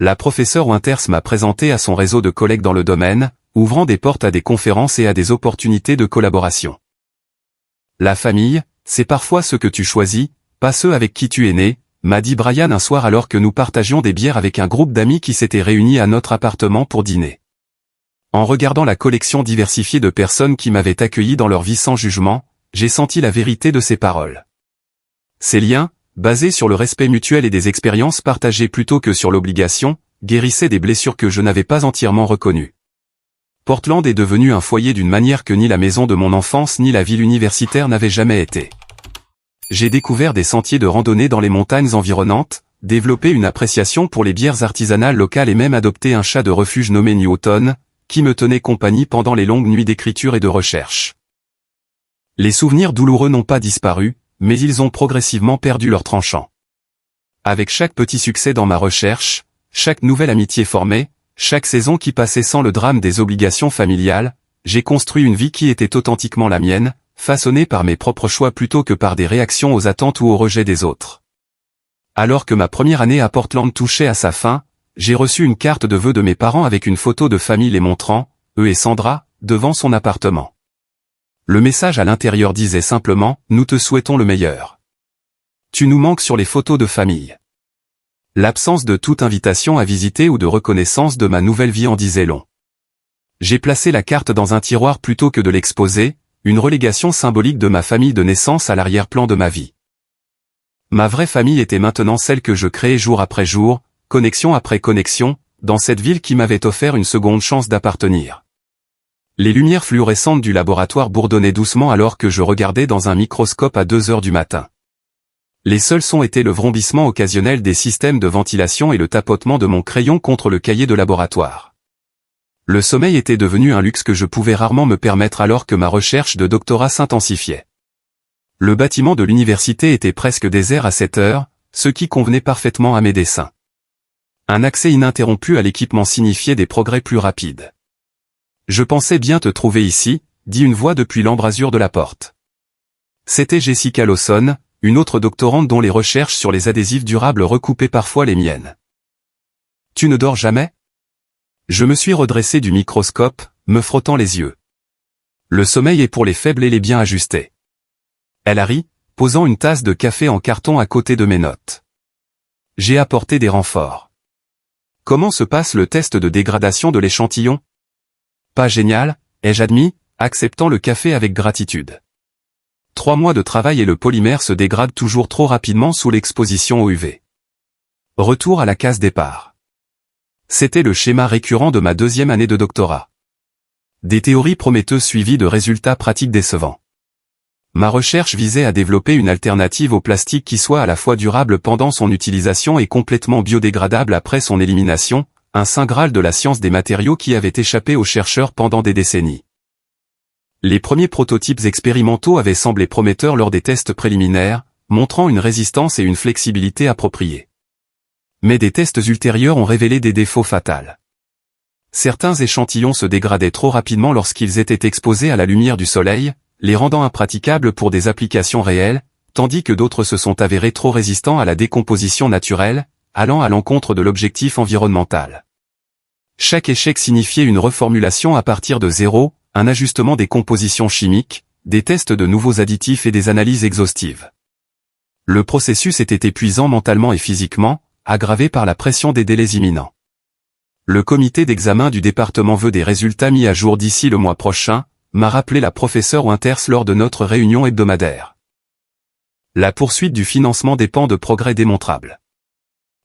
La professeure Winters m'a présenté à son réseau de collègues dans le domaine, ouvrant des portes à des conférences et à des opportunités de collaboration. La famille, c'est parfois ceux que tu choisis, pas ceux avec qui tu es né, m'a dit Brian un soir alors que nous partagions des bières avec un groupe d'amis qui s'étaient réunis à notre appartement pour dîner. En regardant la collection diversifiée de personnes qui m'avaient accueilli dans leur vie sans jugement, j'ai senti la vérité de ces paroles. Ces liens, basé sur le respect mutuel et des expériences partagées plutôt que sur l'obligation, guérissait des blessures que je n'avais pas entièrement reconnues. Portland est devenu un foyer d'une manière que ni la maison de mon enfance ni la ville universitaire n'avaient jamais été. J'ai découvert des sentiers de randonnée dans les montagnes environnantes, développé une appréciation pour les bières artisanales locales et même adopté un chat de refuge nommé Newton, qui me tenait compagnie pendant les longues nuits d'écriture et de recherche. Les souvenirs douloureux n'ont pas disparu, mais ils ont progressivement perdu leur tranchant. Avec chaque petit succès dans ma recherche, chaque nouvelle amitié formée, chaque saison qui passait sans le drame des obligations familiales, j'ai construit une vie qui était authentiquement la mienne, façonnée par mes propres choix plutôt que par des réactions aux attentes ou au rejet des autres. Alors que ma première année à Portland touchait à sa fin, j'ai reçu une carte de vœux de mes parents avec une photo de famille les montrant, eux et Sandra, devant son appartement. Le message à l'intérieur disait simplement « Nous te souhaitons le meilleur. Tu nous manques sur les photos de famille. » L'absence de toute invitation à visiter ou de reconnaissance de ma nouvelle vie en disait long. J'ai placé la carte dans un tiroir plutôt que de l'exposer, une relégation symbolique de ma famille de naissance à l'arrière-plan de ma vie. Ma vraie famille était maintenant celle que je créais jour après jour, connexion après connexion, dans cette ville qui m'avait offert une seconde chance d'appartenir. Les lumières fluorescentes du laboratoire bourdonnaient doucement alors que je regardais dans un microscope à 2 heures du matin. Les seuls sons étaient le vrombissement occasionnel des systèmes de ventilation et le tapotement de mon crayon contre le cahier de laboratoire. Le sommeil était devenu un luxe que je pouvais rarement me permettre alors que ma recherche de doctorat s'intensifiait. Le bâtiment de l'université était presque désert à 7 heures, ce qui convenait parfaitement à mes desseins. Un accès ininterrompu à l'équipement signifiait des progrès plus rapides. « Je pensais bien te trouver ici », dit une voix depuis l'embrasure de la porte. C'était Jessica Lawson, une autre doctorante dont les recherches sur les adhésifs durables recoupaient parfois les miennes. « Tu ne dors jamais ?» Je me suis redressé du microscope, me frottant les yeux. « Le sommeil est pour les faibles et les bien ajustés. » Elle a ri, posant une tasse de café en carton à côté de mes notes. J'ai apporté des renforts. Comment se passe le test de dégradation de l'échantillon? Pas génial, ai-je admis, acceptant le café avec gratitude. 3 mois de travail et le polymère se dégrade toujours trop rapidement sous l'exposition au UV. Retour à la case départ. C'était le schéma récurrent de ma 2e année de doctorat. Des théories prometteuses suivies de résultats pratiques décevants. Ma recherche visait à développer une alternative au plastique qui soit à la fois durable pendant son utilisation et complètement biodégradable après son élimination, un saint graal de la science des matériaux qui avait échappé aux chercheurs pendant des décennies. Les premiers prototypes expérimentaux avaient semblé prometteurs lors des tests préliminaires, montrant une résistance et une flexibilité appropriées. Mais des tests ultérieurs ont révélé des défauts fatals. Certains échantillons se dégradaient trop rapidement lorsqu'ils étaient exposés à la lumière du soleil, les rendant impraticables pour des applications réelles, tandis que d'autres se sont avérés trop résistants à la décomposition naturelle, allant à l'encontre de l'objectif environnemental. Chaque échec signifiait une reformulation à partir de zéro, un ajustement des compositions chimiques, des tests de nouveaux additifs et des analyses exhaustives. Le processus était épuisant mentalement et physiquement, aggravé par la pression des délais imminents. Le comité d'examen du département veut des résultats mis à jour d'ici le mois prochain, m'a rappelé la professeure Winters lors de notre réunion hebdomadaire. La poursuite du financement dépend de progrès démontrables.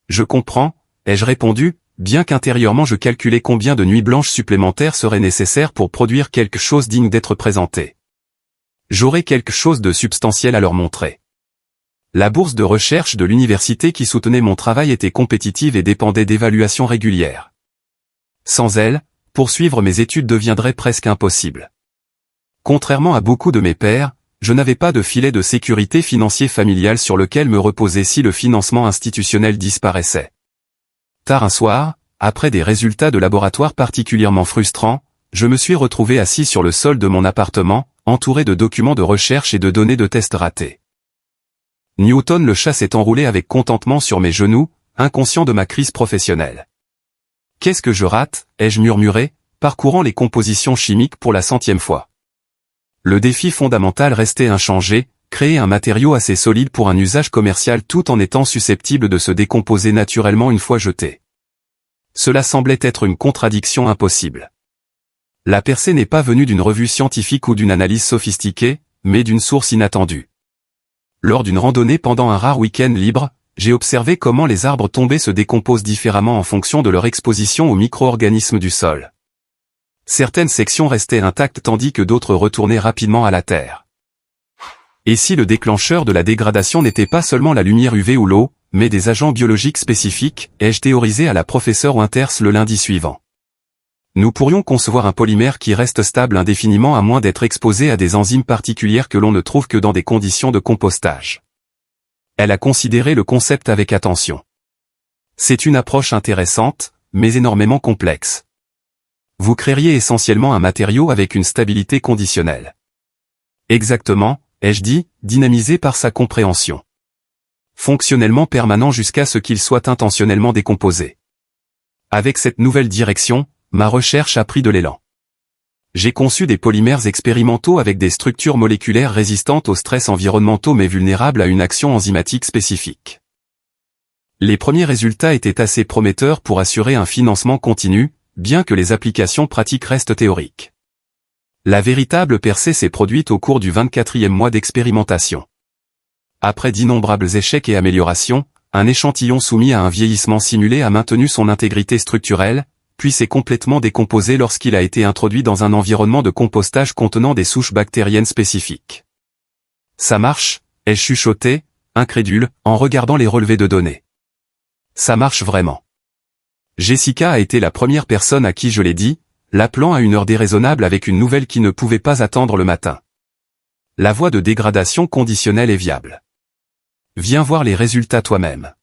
Je comprends, ai-je répondu, bien qu'intérieurement je calculais combien de nuits blanches supplémentaires seraient nécessaires pour produire quelque chose digne d'être présenté. J'aurais quelque chose de substantiel à leur montrer. La bourse de recherche de l'université qui soutenait mon travail était compétitive et dépendait d'évaluations régulières. Sans elle, poursuivre mes études deviendrait presque impossible. Contrairement à beaucoup de mes pairs, je n'avais pas de filet de sécurité financier familial sur lequel me reposer si le financement institutionnel disparaissait. Tard un soir, après des résultats de laboratoire particulièrement frustrants, je me suis retrouvé assis sur le sol de mon appartement, entouré de documents de recherche et de données de tests ratés. Newton le chat s'est enroulé avec contentement sur mes genoux, inconscient de ma crise professionnelle. « Qu'est-ce que je rate ?» ai-je murmuré, parcourant les compositions chimiques pour la 100e fois. Le défi fondamental restait inchangé, créer un matériau assez solide pour un usage commercial tout en étant susceptible de se décomposer naturellement une fois jeté. Cela semblait être une contradiction impossible. La percée n'est pas venue d'une revue scientifique ou d'une analyse sophistiquée, mais d'une source inattendue. Lors d'une randonnée pendant un rare week-end libre, j'ai observé comment les arbres tombés se décomposent différemment en fonction de leur exposition aux micro-organismes du sol. Certaines sections restaient intactes tandis que d'autres retournaient rapidement à la terre. Et si le déclencheur de la dégradation n'était pas seulement la lumière UV ou l'eau, mais des agents biologiques spécifiques, ai-je théorisé à la professeure Winters le lundi suivant. Nous pourrions concevoir un polymère qui reste stable indéfiniment à moins d'être exposé à des enzymes particulières que l'on ne trouve que dans des conditions de compostage. Elle a considéré le concept avec attention. C'est une approche intéressante, mais énormément complexe. Vous créeriez essentiellement un matériau avec une stabilité conditionnelle. Exactement, ai-je dit, dynamisé par sa compréhension. Fonctionnellement permanent jusqu'à ce qu'il soit intentionnellement décomposé. Avec cette nouvelle direction, ma recherche a pris de l'élan. J'ai conçu des polymères expérimentaux avec des structures moléculaires résistantes aux stress environnementaux mais vulnérables à une action enzymatique spécifique. Les premiers résultats étaient assez prometteurs pour assurer un financement continu, bien que les applications pratiques restent théoriques. La véritable percée s'est produite au cours du 24e mois d'expérimentation. Après d'innombrables échecs et améliorations, un échantillon soumis à un vieillissement simulé a maintenu son intégrité structurelle, puis s'est complètement décomposé lorsqu'il a été introduit dans un environnement de compostage contenant des souches bactériennes spécifiques. Ça marche, ai-je chuchoté, incrédule, en regardant les relevés de données. Ça marche vraiment. Jessica a été la première personne à qui je l'ai dit, l'appelant à une heure déraisonnable avec une nouvelle qui ne pouvait pas attendre le matin. La voie de dégradation conditionnelle est viable. Viens voir les résultats toi-même.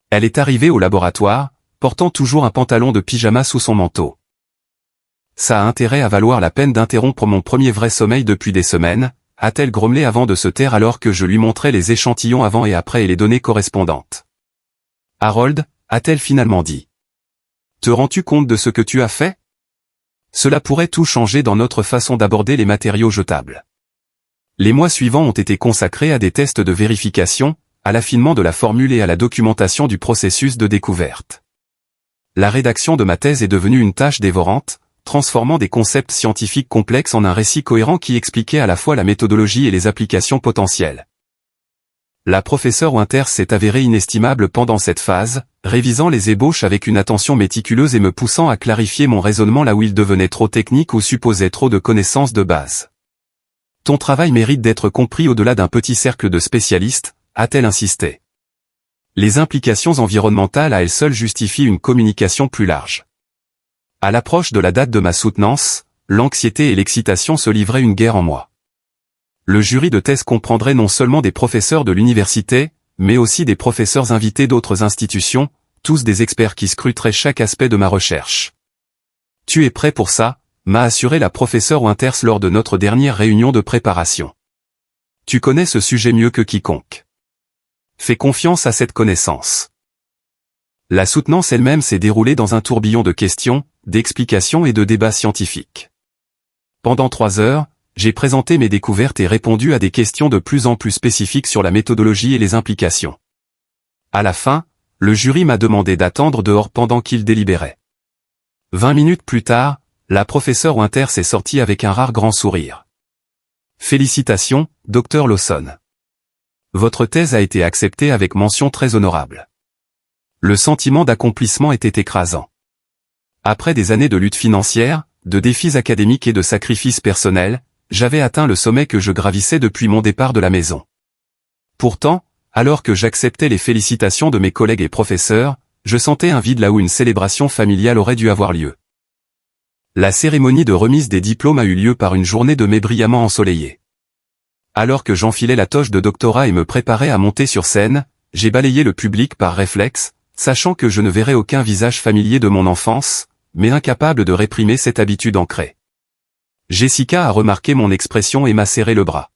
Elle est arrivée au laboratoire, portant toujours un pantalon de pyjama sous son manteau. Ça a intérêt à valoir la peine d'interrompre mon premier vrai sommeil depuis des semaines, a-t-elle grommelé avant de se taire alors que je lui montrais les échantillons avant et après et les données correspondantes. Harold, a-t-elle finalement dit. Te rends-tu compte de ce que tu as fait? Cela pourrait tout changer dans notre façon d'aborder les matériaux jetables. Les mois suivants ont été consacrés à des tests de vérification, à l'affinement de la formule et à la documentation du processus de découverte. La rédaction de ma thèse est devenue une tâche dévorante, transformant des concepts scientifiques complexes en un récit cohérent qui expliquait à la fois la méthodologie et les applications potentielles. La professeure Winters s'est avérée inestimable pendant cette phase, révisant les ébauches avec une attention méticuleuse et me poussant à clarifier mon raisonnement là où il devenait trop technique ou supposait trop de connaissances de base. Ton travail mérite d'être compris au-delà d'un petit cercle de spécialistes, a-t-elle insisté. Les implications environnementales à elles seules justifient une communication plus large. À l'approche de la date de ma soutenance, l'anxiété et l'excitation se livraient une guerre en moi. Le jury de thèse comprendrait non seulement des professeurs de l'université, mais aussi des professeurs invités d'autres institutions, tous des experts qui scruteraient chaque aspect de ma recherche. Tu es prêt pour ça, m'a assuré la professeure Winters lors de notre dernière réunion de préparation. Tu connais ce sujet mieux que quiconque. Fais confiance à cette connaissance. La soutenance elle-même s'est déroulée dans un tourbillon de questions, d'explications et de débats scientifiques. Pendant 3 heures, j'ai présenté mes découvertes et répondu à des questions de plus en plus spécifiques sur la méthodologie et les implications. À la fin, le jury m'a demandé d'attendre dehors pendant qu'il délibérait. 20 minutes plus tard, la professeure Winters est sortie avec un rare grand sourire. Félicitations, Dr Lawson. Votre thèse a été acceptée avec mention très honorable. Le sentiment d'accomplissement était écrasant. Après des années de lutte financière, de défis académiques et de sacrifices personnels, j'avais atteint le sommet que je gravissais depuis mon départ de la maison. Pourtant, alors que j'acceptais les félicitations de mes collègues et professeurs, je sentais un vide là où une célébration familiale aurait dû avoir lieu. La cérémonie de remise des diplômes a eu lieu par une journée de mai brillamment ensoleillée. Alors que j'enfilais la toge de doctorat et me préparais à monter sur scène, j'ai balayé le public par réflexe, sachant que je ne verrais aucun visage familier de mon enfance, mais incapable de réprimer cette habitude ancrée. Jessica a remarqué mon expression et m'a serré le bras.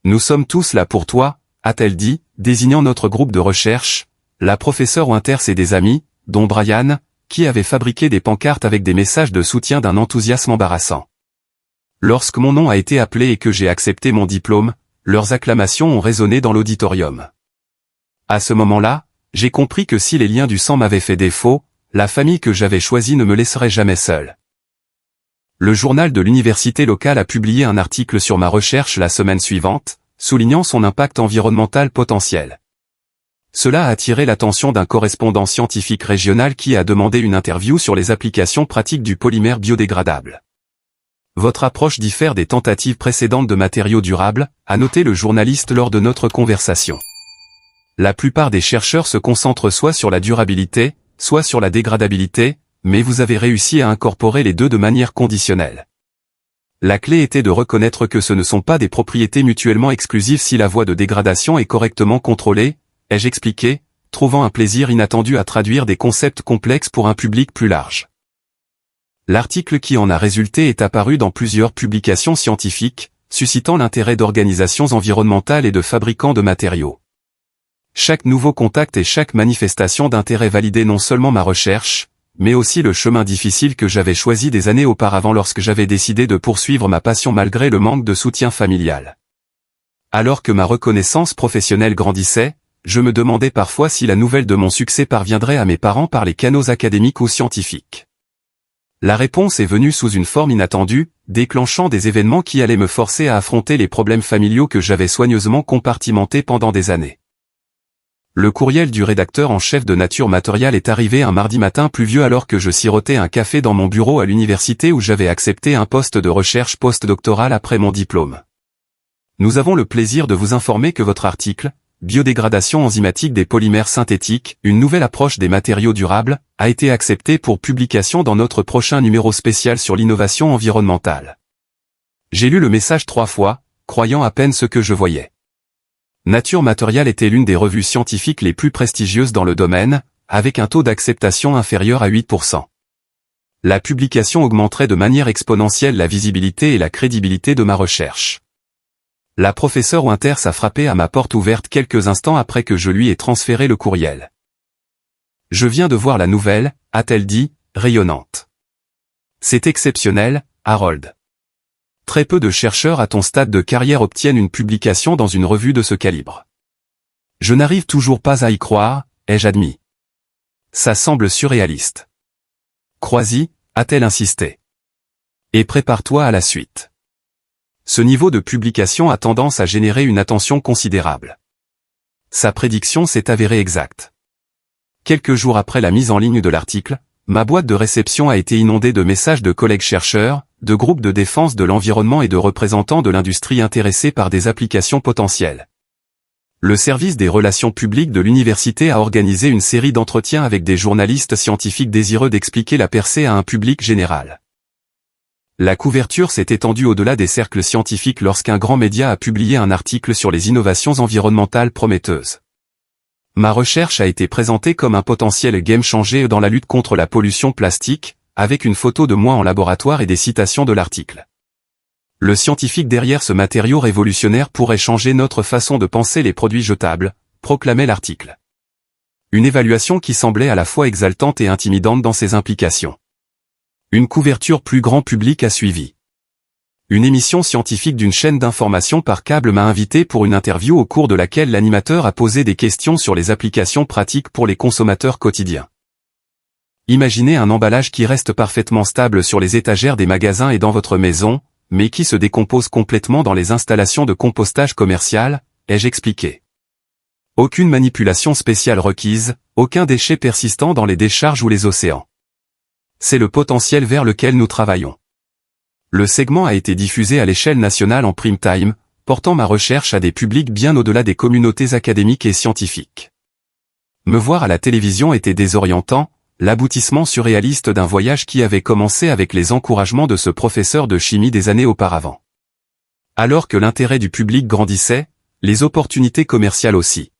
Nous sommes tous là pour toi, a-t-elle dit, désignant notre groupe de recherche, la professeure Winters et des amis, dont Brian, qui avait fabriqué des pancartes avec des messages de soutien d'un enthousiasme embarrassant. Lorsque mon nom a été appelé et que j'ai accepté mon diplôme, leurs acclamations ont résonné dans l'auditorium. À ce moment-là, j'ai compris que si les liens du sang m'avaient fait défaut, la famille que j'avais choisie ne me laisserait jamais seul. Le journal de l'université locale a publié un article sur ma recherche la semaine suivante, soulignant son impact environnemental potentiel. Cela a attiré l'attention d'un correspondant scientifique régional qui a demandé une interview sur les applications pratiques du polymère biodégradable. Votre approche diffère des tentatives précédentes de matériaux durables, a noté le journaliste lors de notre conversation. La plupart des chercheurs se concentrent soit sur la durabilité, soit sur la dégradabilité, mais vous avez réussi à incorporer les deux de manière conditionnelle. La clé était de reconnaître que ce ne sont pas des propriétés mutuellement exclusives si la voie de dégradation est correctement contrôlée, ai-je expliqué, trouvant un plaisir inattendu à traduire des concepts complexes pour un public plus large. L'article qui en a résulté est apparu dans plusieurs publications scientifiques, suscitant l'intérêt d'organisations environnementales et de fabricants de matériaux. Chaque nouveau contact et chaque manifestation d'intérêt validait non seulement ma recherche, mais aussi le chemin difficile que j'avais choisi des années auparavant lorsque j'avais décidé de poursuivre ma passion malgré le manque de soutien familial. Alors que ma reconnaissance professionnelle grandissait, je me demandais parfois si la nouvelle de mon succès parviendrait à mes parents par les canaux académiques ou scientifiques. La réponse est venue sous une forme inattendue, déclenchant des événements qui allaient me forcer à affronter les problèmes familiaux que j'avais soigneusement compartimentés pendant des années. Le courriel du rédacteur en chef de Nature Matériale est arrivé un mardi matin pluvieux alors que je sirotais un café dans mon bureau à l'université où j'avais accepté un poste de recherche postdoctorale après mon diplôme. Nous avons le plaisir de vous informer que votre article, Biodégradation enzymatique des polymères synthétiques, une nouvelle approche des matériaux durables, a été accepté pour publication dans notre prochain numéro spécial sur l'innovation environnementale. J'ai lu le message 3 fois, croyant à peine ce que je voyais. Nature Matériale était l'une des revues scientifiques les plus prestigieuses dans le domaine, avec un taux d'acceptation inférieur à 8%. La publication augmenterait de manière exponentielle la visibilité et la crédibilité de ma recherche. La professeure Winters a frappé à ma porte ouverte quelques instants après que je lui ai transféré le courriel. « Je viens de voir la nouvelle », a-t-elle dit, rayonnante. « C'est exceptionnel, Harold. Très peu de chercheurs à ton stade de carrière obtiennent une publication dans une revue de ce calibre. Je n'arrive toujours pas à y croire, ai-je admis. Ça semble surréaliste. Crois-y, a-t-elle insisté. Et prépare-toi à la suite. Ce niveau de publication a tendance à générer une attention considérable. Sa prédiction s'est avérée exacte. Quelques jours après la mise en ligne de l'article, ma boîte de réception a été inondée de messages de collègues chercheurs, de groupes de défense de l'environnement et de représentants de l'industrie intéressés par des applications potentielles. Le service des relations publiques de l'université a organisé une série d'entretiens avec des journalistes scientifiques désireux d'expliquer la percée à un public général. La couverture s'est étendue au-delà des cercles scientifiques lorsqu'un grand média a publié un article sur les innovations environnementales prometteuses. Ma recherche a été présentée comme un potentiel game changer dans la lutte contre la pollution plastique, avec une photo de moi en laboratoire et des citations de l'article. Le scientifique derrière ce matériau révolutionnaire pourrait changer notre façon de penser les produits jetables, proclamait l'article. Une évaluation qui semblait à la fois exaltante et intimidante dans ses implications. Une couverture plus grand public a suivi. Une émission scientifique d'une chaîne d'information par câble m'a invité pour une interview au cours de laquelle l'animateur a posé des questions sur les applications pratiques pour les consommateurs quotidiens. Imaginez un emballage qui reste parfaitement stable sur les étagères des magasins et dans votre maison, mais qui se décompose complètement dans les installations de compostage commercial, ai-je expliqué. Aucune manipulation spéciale requise, aucun déchet persistant dans les décharges ou les océans. C'est le potentiel vers lequel nous travaillons. Le segment a été diffusé à l'échelle nationale en prime time, portant ma recherche à des publics bien au-delà des communautés académiques et scientifiques. Me voir à la télévision était désorientant, l'aboutissement surréaliste d'un voyage qui avait commencé avec les encouragements de ce professeur de chimie des années auparavant. Alors que l'intérêt du public grandissait, les opportunités commerciales aussi.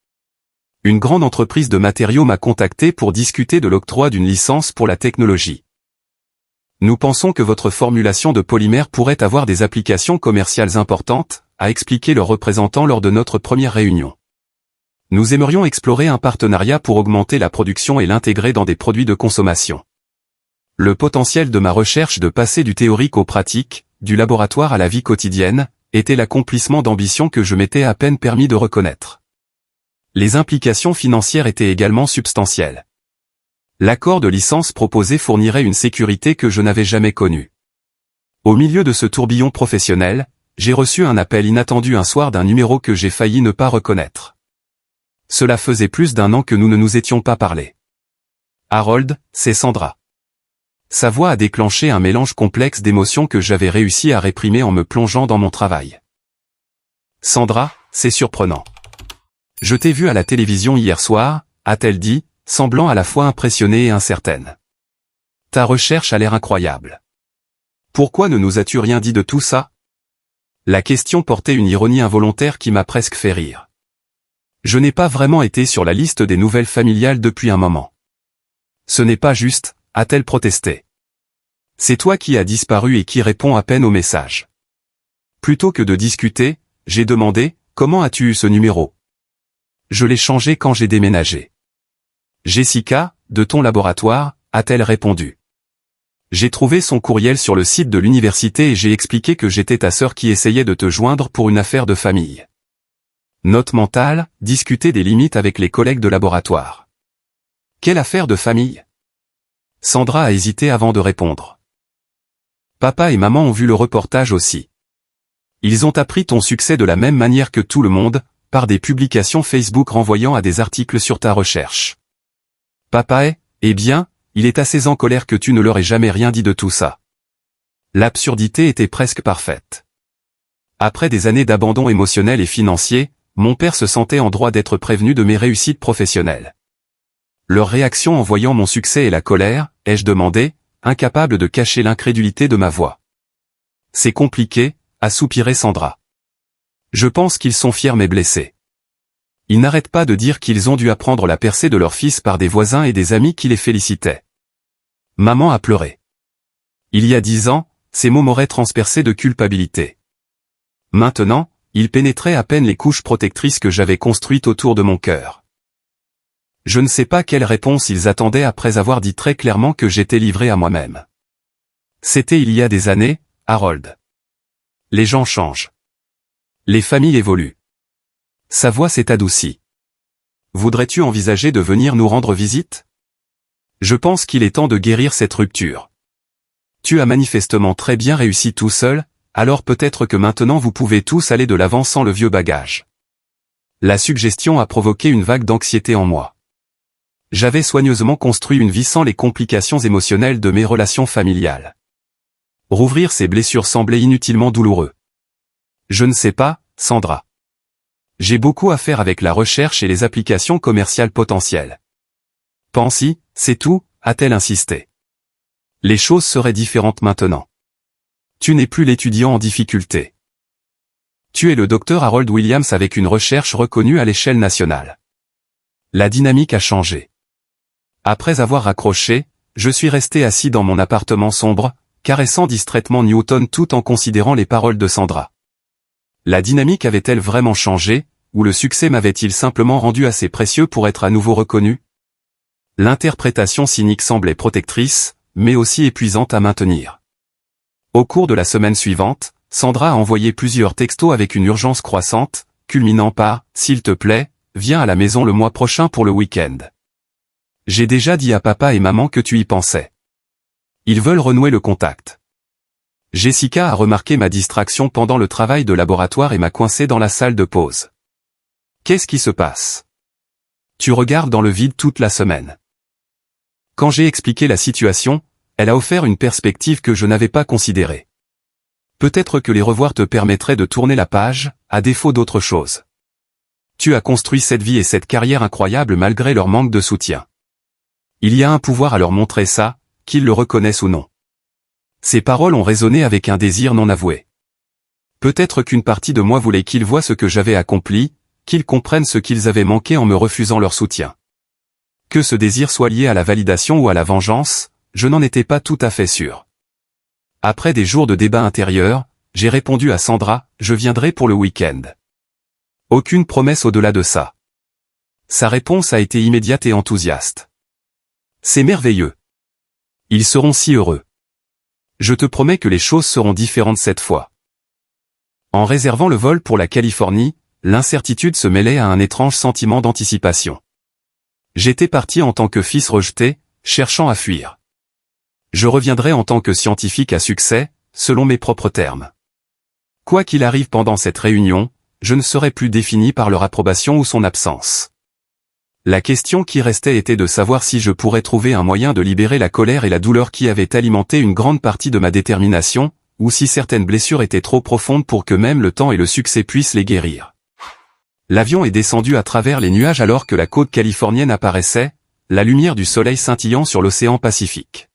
Une grande entreprise de matériaux m'a contacté pour discuter de l'octroi d'une licence pour la technologie. Nous pensons que votre formulation de polymère pourrait avoir des applications commerciales importantes, a expliqué le représentant lors de notre première réunion. Nous aimerions explorer un partenariat pour augmenter la production et l'intégrer dans des produits de consommation. Le potentiel de ma recherche de passer du théorique au pratique, du laboratoire à la vie quotidienne, était l'accomplissement d'ambitions que je m'étais à peine permis de reconnaître. Les implications financières étaient également substantielles. L'accord de licence proposé fournirait une sécurité que je n'avais jamais connue. Au milieu de ce tourbillon professionnel, j'ai reçu un appel inattendu un soir d'un numéro que j'ai failli ne pas reconnaître. Cela faisait plus d'1 an que nous ne nous étions pas parlé. Harold, c'est Sandra. Sa voix a déclenché un mélange complexe d'émotions que j'avais réussi à réprimer en me plongeant dans mon travail. Sandra, c'est surprenant. Je t'ai vue à la télévision hier soir, a-t-elle dit, semblant à la fois impressionnée et incertaine. Ta recherche a l'air incroyable. Pourquoi ne nous as-tu rien dit de tout ça? La question portait une ironie involontaire qui m'a presque fait rire. Je n'ai pas vraiment été sur la liste des nouvelles familiales depuis un moment. Ce n'est pas juste, a-t-elle protesté. C'est toi qui as disparu et qui réponds à peine aux messages. Plutôt que de discuter, j'ai demandé, comment as-tu eu ce numéro? Je l'ai changé quand j'ai déménagé. Jessica, de ton laboratoire, a-t-elle répondu. J'ai trouvé son courriel sur le site de l'université et j'ai expliqué que j'étais ta sœur qui essayait de te joindre pour une affaire de famille. Note mentale, discuter des limites avec les collègues de laboratoire. Quelle affaire de famille? Sandra a hésité avant de répondre. Papa et maman ont vu le reportage aussi. Ils ont appris ton succès de la même manière que tout le monde, par des publications Facebook renvoyant à des articles sur ta recherche. Papa est, eh bien, il est assez en colère que tu ne leur aies jamais rien dit de tout ça. L'absurdité était presque parfaite. Après des années d'abandon émotionnel et financier, mon père se sentait en droit d'être prévenu de mes réussites professionnelles. Leur réaction en voyant mon succès et la colère, ai-je demandé, incapable de cacher l'incrédulité de ma voix. C'est compliqué, a soupiré Sandra. Je pense qu'ils sont fiers mais blessés. Ils n'arrêtent pas de dire qu'ils ont dû apprendre la percée de leur fils par des voisins et des amis qui les félicitaient. Maman a pleuré. Il y a 10 ans, ces mots m'auraient transpercé de culpabilité. Maintenant, ils pénétraient à peine les couches protectrices que j'avais construites autour de mon cœur. Je ne sais pas quelle réponse ils attendaient après avoir dit très clairement que j'étais livré à moi-même. C'était il y a des années, Harold. Les gens changent. Les familles évoluent. Sa voix s'est adoucie. Voudrais-tu envisager de venir nous rendre visite? Je pense qu'il est temps de guérir cette rupture. Tu as manifestement très bien réussi tout seul, alors peut-être que maintenant vous pouvez tous aller de l'avant sans le vieux bagage. La suggestion a provoqué une vague d'anxiété en moi. J'avais soigneusement construit une vie sans les complications émotionnelles de mes relations familiales. Rouvrir ces blessures semblait inutilement douloureux. Je ne sais pas, Sandra. J'ai beaucoup à faire avec la recherche et les applications commerciales potentielles. Pense-y, c'est tout, a-t-elle insisté. Les choses seraient différentes maintenant. Tu n'es plus l'étudiant en difficulté. Tu es le docteur Harold Williams avec une recherche reconnue à l'échelle nationale. La dynamique a changé. Après avoir raccroché, je suis resté assis dans mon appartement sombre, caressant distraitement Newton tout en considérant les paroles de Sandra. La dynamique avait-elle vraiment changé, ou le succès m'avait-il simplement rendu assez précieux pour être à nouveau reconnu? L'interprétation cynique semblait protectrice, mais aussi épuisante à maintenir. Au cours de la semaine suivante, Sandra a envoyé plusieurs textos avec une urgence croissante, culminant par « S'il te plaît, viens à la maison le mois prochain pour le week-end. J'ai déjà dit à papa et maman que tu y pensais. Ils veulent renouer le contact. » Jessica a remarqué ma distraction pendant le travail de laboratoire et m'a coincé dans la salle de pause. Qu'est-ce qui se passe? Tu regardes dans le vide toute la semaine. Quand j'ai expliqué la situation, elle a offert une perspective que je n'avais pas considérée. Peut-être que les revoir te permettrait de tourner la page, à défaut d'autre chose. Tu as construit cette vie et cette carrière incroyable malgré leur manque de soutien. Il y a un pouvoir à leur montrer ça, qu'ils le reconnaissent ou non. Ces paroles ont résonné avec un désir non avoué. Peut-être qu'une partie de moi voulait qu'ils voient ce que j'avais accompli, qu'ils comprennent ce qu'ils avaient manqué en me refusant leur soutien. Que ce désir soit lié à la validation ou à la vengeance, je n'en étais pas tout à fait sûr. Après des jours de débat intérieur, j'ai répondu à Sandra, je viendrai pour le week-end. Aucune promesse au-delà de ça. Sa réponse a été immédiate et enthousiaste. C'est merveilleux. Ils seront si heureux. Je te promets que les choses seront différentes cette fois. En réservant le vol pour la Californie, l'incertitude se mêlait à un étrange sentiment d'anticipation. J'étais parti en tant que fils rejeté, cherchant à fuir. Je reviendrai en tant que scientifique à succès, selon mes propres termes. Quoi qu'il arrive pendant cette réunion, je ne serais plus défini par leur approbation ou son absence. La question qui restait était de savoir si je pourrais trouver un moyen de libérer la colère et la douleur qui avaient alimenté une grande partie de ma détermination, ou si certaines blessures étaient trop profondes pour que même le temps et le succès puissent les guérir. L'avion est descendu à travers les nuages alors que la côte californienne apparaissait, la lumière du soleil scintillant sur l'océan Pacifique.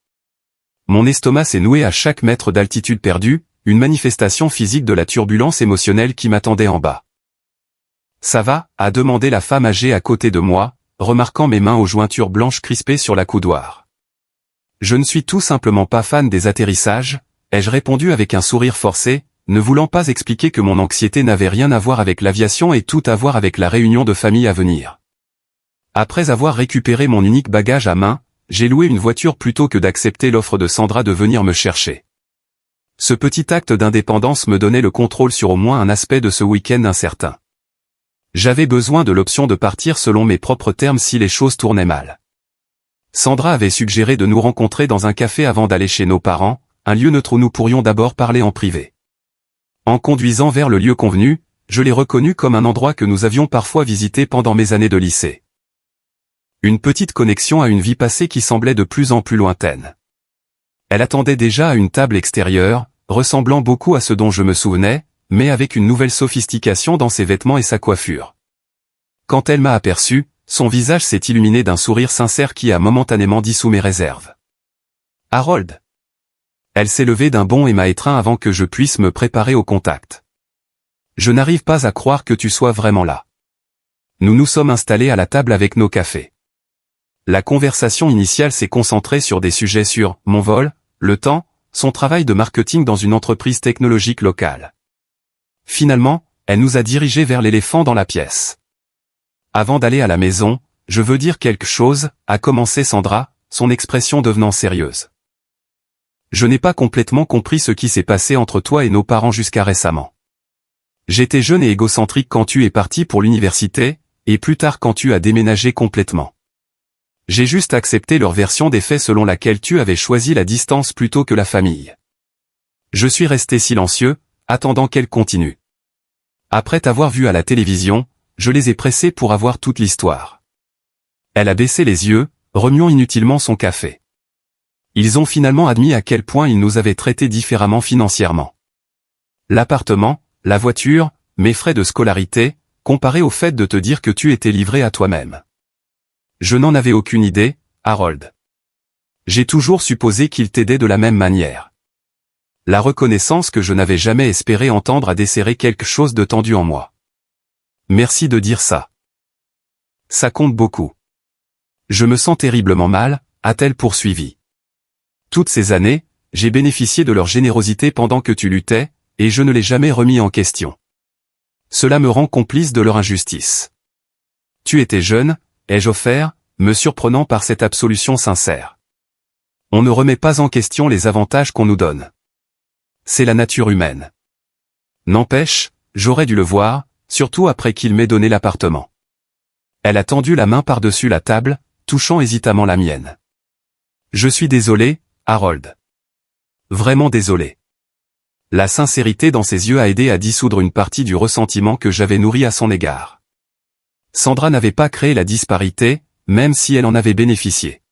Mon estomac s'est noué à chaque mètre d'altitude perdue, une manifestation physique de la turbulence émotionnelle qui m'attendait en bas. « Ça va ?» a demandé la femme âgée à côté de moi, remarquant mes mains aux jointures blanches crispées sur la coudoir. « Je ne suis tout simplement pas fan des atterrissages », ai-je répondu avec un sourire forcé, ne voulant pas expliquer que mon anxiété n'avait rien à voir avec l'aviation et tout à voir avec la réunion de famille à venir. Après avoir récupéré mon unique bagage à main, j'ai loué une voiture plutôt que d'accepter l'offre de Sandra de venir me chercher. Ce petit acte d'indépendance me donnait le contrôle sur au moins un aspect de ce week-end incertain. J'avais besoin de l'option de partir selon mes propres termes si les choses tournaient mal. Sandra avait suggéré de nous rencontrer dans un café avant d'aller chez nos parents, un lieu neutre où nous pourrions d'abord parler en privé. En conduisant vers le lieu convenu, je l'ai reconnu comme un endroit que nous avions parfois visité pendant mes années de lycée. Une petite connexion à une vie passée qui semblait de plus en plus lointaine. Elle attendait déjà à une table extérieure, ressemblant beaucoup à ce dont je me souvenais, mais avec une nouvelle sophistication dans ses vêtements et sa coiffure. Quand elle m'a aperçu, son visage s'est illuminé d'un sourire sincère qui a momentanément dissous mes réserves. « Harold !» Elle s'est levée d'un bond et m'a étreint avant que je puisse me préparer au contact. « Je n'arrive pas à croire que tu sois vraiment là. » Nous nous sommes installés à la table avec nos cafés. La conversation initiale s'est concentrée sur des sujets sur mon vol, le temps, son travail de marketing dans une entreprise technologique locale. Finalement, elle nous a dirigés vers l'éléphant dans la pièce. « Avant d'aller à la maison, je veux dire quelque chose », a commencé Sandra, son expression devenant sérieuse. Je n'ai pas complètement compris ce qui s'est passé entre toi et nos parents jusqu'à récemment. J'étais jeune et égocentrique quand tu es parti pour l'université, et plus tard quand tu as déménagé complètement. J'ai juste accepté leur version des faits selon laquelle tu avais choisi la distance plutôt que la famille. Je suis resté silencieux, attendant qu'elle continue. Après t'avoir vu à la télévision, je les ai pressés pour avoir toute l'histoire. Elle a baissé les yeux, remuant inutilement son café. Ils ont finalement admis à quel point ils nous avaient traités différemment financièrement. L'appartement, la voiture, mes frais de scolarité, comparés au fait de te dire que tu étais livré à toi-même. Je n'en avais aucune idée, Harold. J'ai toujours supposé qu'ils t'aidaient de la même manière. La reconnaissance que je n'avais jamais espéré entendre a desserré quelque chose de tendu en moi. Merci de dire ça. Ça compte beaucoup. Je me sens terriblement mal, a-t-elle poursuivi. Toutes ces années, j'ai bénéficié de leur générosité pendant que tu luttais, et je ne l'ai jamais remis en question. Cela me rend complice de leur injustice. Tu étais jeune, ai-je offert, me surprenant par cette absolution sincère. On ne remet pas en question les avantages qu'on nous donne. C'est la nature humaine. N'empêche, j'aurais dû le voir, surtout après qu'il m'ait donné l'appartement. Elle a tendu la main par-dessus la table, touchant hésitamment la mienne. Je suis désolé, Harold. Vraiment désolé. La sincérité dans ses yeux a aidé à dissoudre une partie du ressentiment que j'avais nourri à son égard. Sandra n'avait pas créé la disparité, même si elle en avait bénéficié.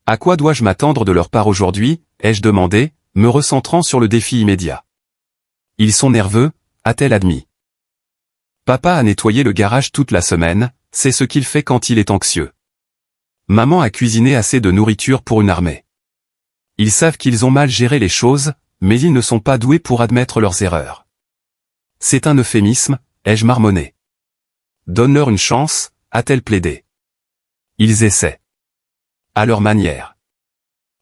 À quoi dois-je m'attendre de leur part aujourd'hui, ai-je demandé, me recentrant sur le défi immédiat. Ils sont nerveux, a-t-elle admis. Papa a nettoyé le garage toute la semaine, c'est ce qu'il fait quand il est anxieux. Maman a cuisiné assez de nourriture pour une armée. Ils savent qu'ils ont mal géré les choses, mais ils ne sont pas doués pour admettre leurs erreurs. C'est un euphémisme, ai-je marmonné. Donne-leur une chance, a-t-elle plaidé. Ils essaient. À leur manière.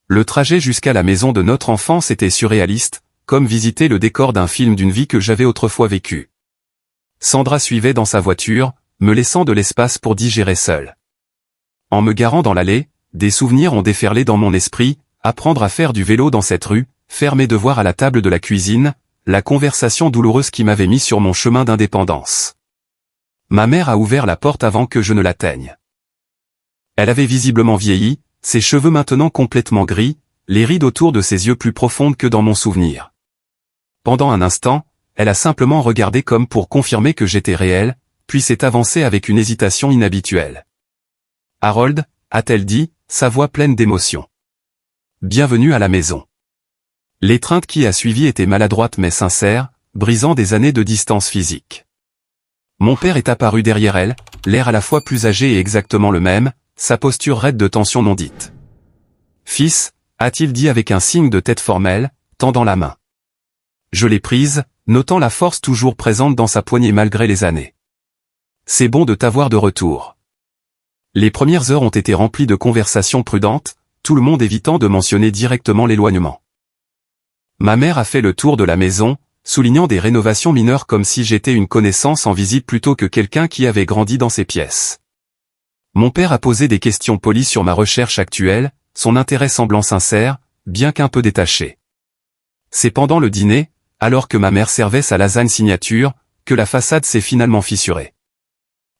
Le trajet jusqu'à la maison de notre enfance était surréaliste, comme visiter le décor d'un film d'une vie que j'avais autrefois vécue. Sandra suivait dans sa voiture, me laissant de l'espace pour digérer seule. En me garant dans l'allée, des souvenirs ont déferlé dans mon esprit, apprendre à faire du vélo dans cette rue, faire mes devoirs à la table de la cuisine, la conversation douloureuse qui m'avait mis sur mon chemin d'indépendance. Ma mère a ouvert la porte avant que je ne l'atteigne. Elle avait visiblement vieilli, ses cheveux maintenant complètement gris, les rides autour de ses yeux plus profondes que dans mon souvenir. Pendant un instant, elle a simplement regardé comme pour confirmer que j'étais réel, puis s'est avancée avec une hésitation inhabituelle. « Harold » a-t-elle dit, sa voix pleine d'émotion. « Bienvenue à la maison. » L'étreinte qui a suivi était maladroite mais sincère, brisant des années de distance physique. Mon père est apparu derrière elle, l'air à la fois plus âgé et exactement le même, sa posture raide de tension non dite. « Fils » a-t-il dit avec un signe de tête formel, tendant la main. Je l'ai prise, notant la force toujours présente dans sa poignée malgré les années. « C'est bon de t'avoir de retour. » Les premières heures ont été remplies de conversations prudentes, tout le monde évitant de mentionner directement l'éloignement. Ma mère a fait le tour de la maison, soulignant des rénovations mineures comme si j'étais une connaissance en visite plutôt que quelqu'un qui avait grandi dans ces pièces. Mon père a posé des questions polies sur ma recherche actuelle, son intérêt semblant sincère, bien qu'un peu détaché. C'est pendant le dîner, alors que ma mère servait sa lasagne signature, que la façade s'est finalement fissurée.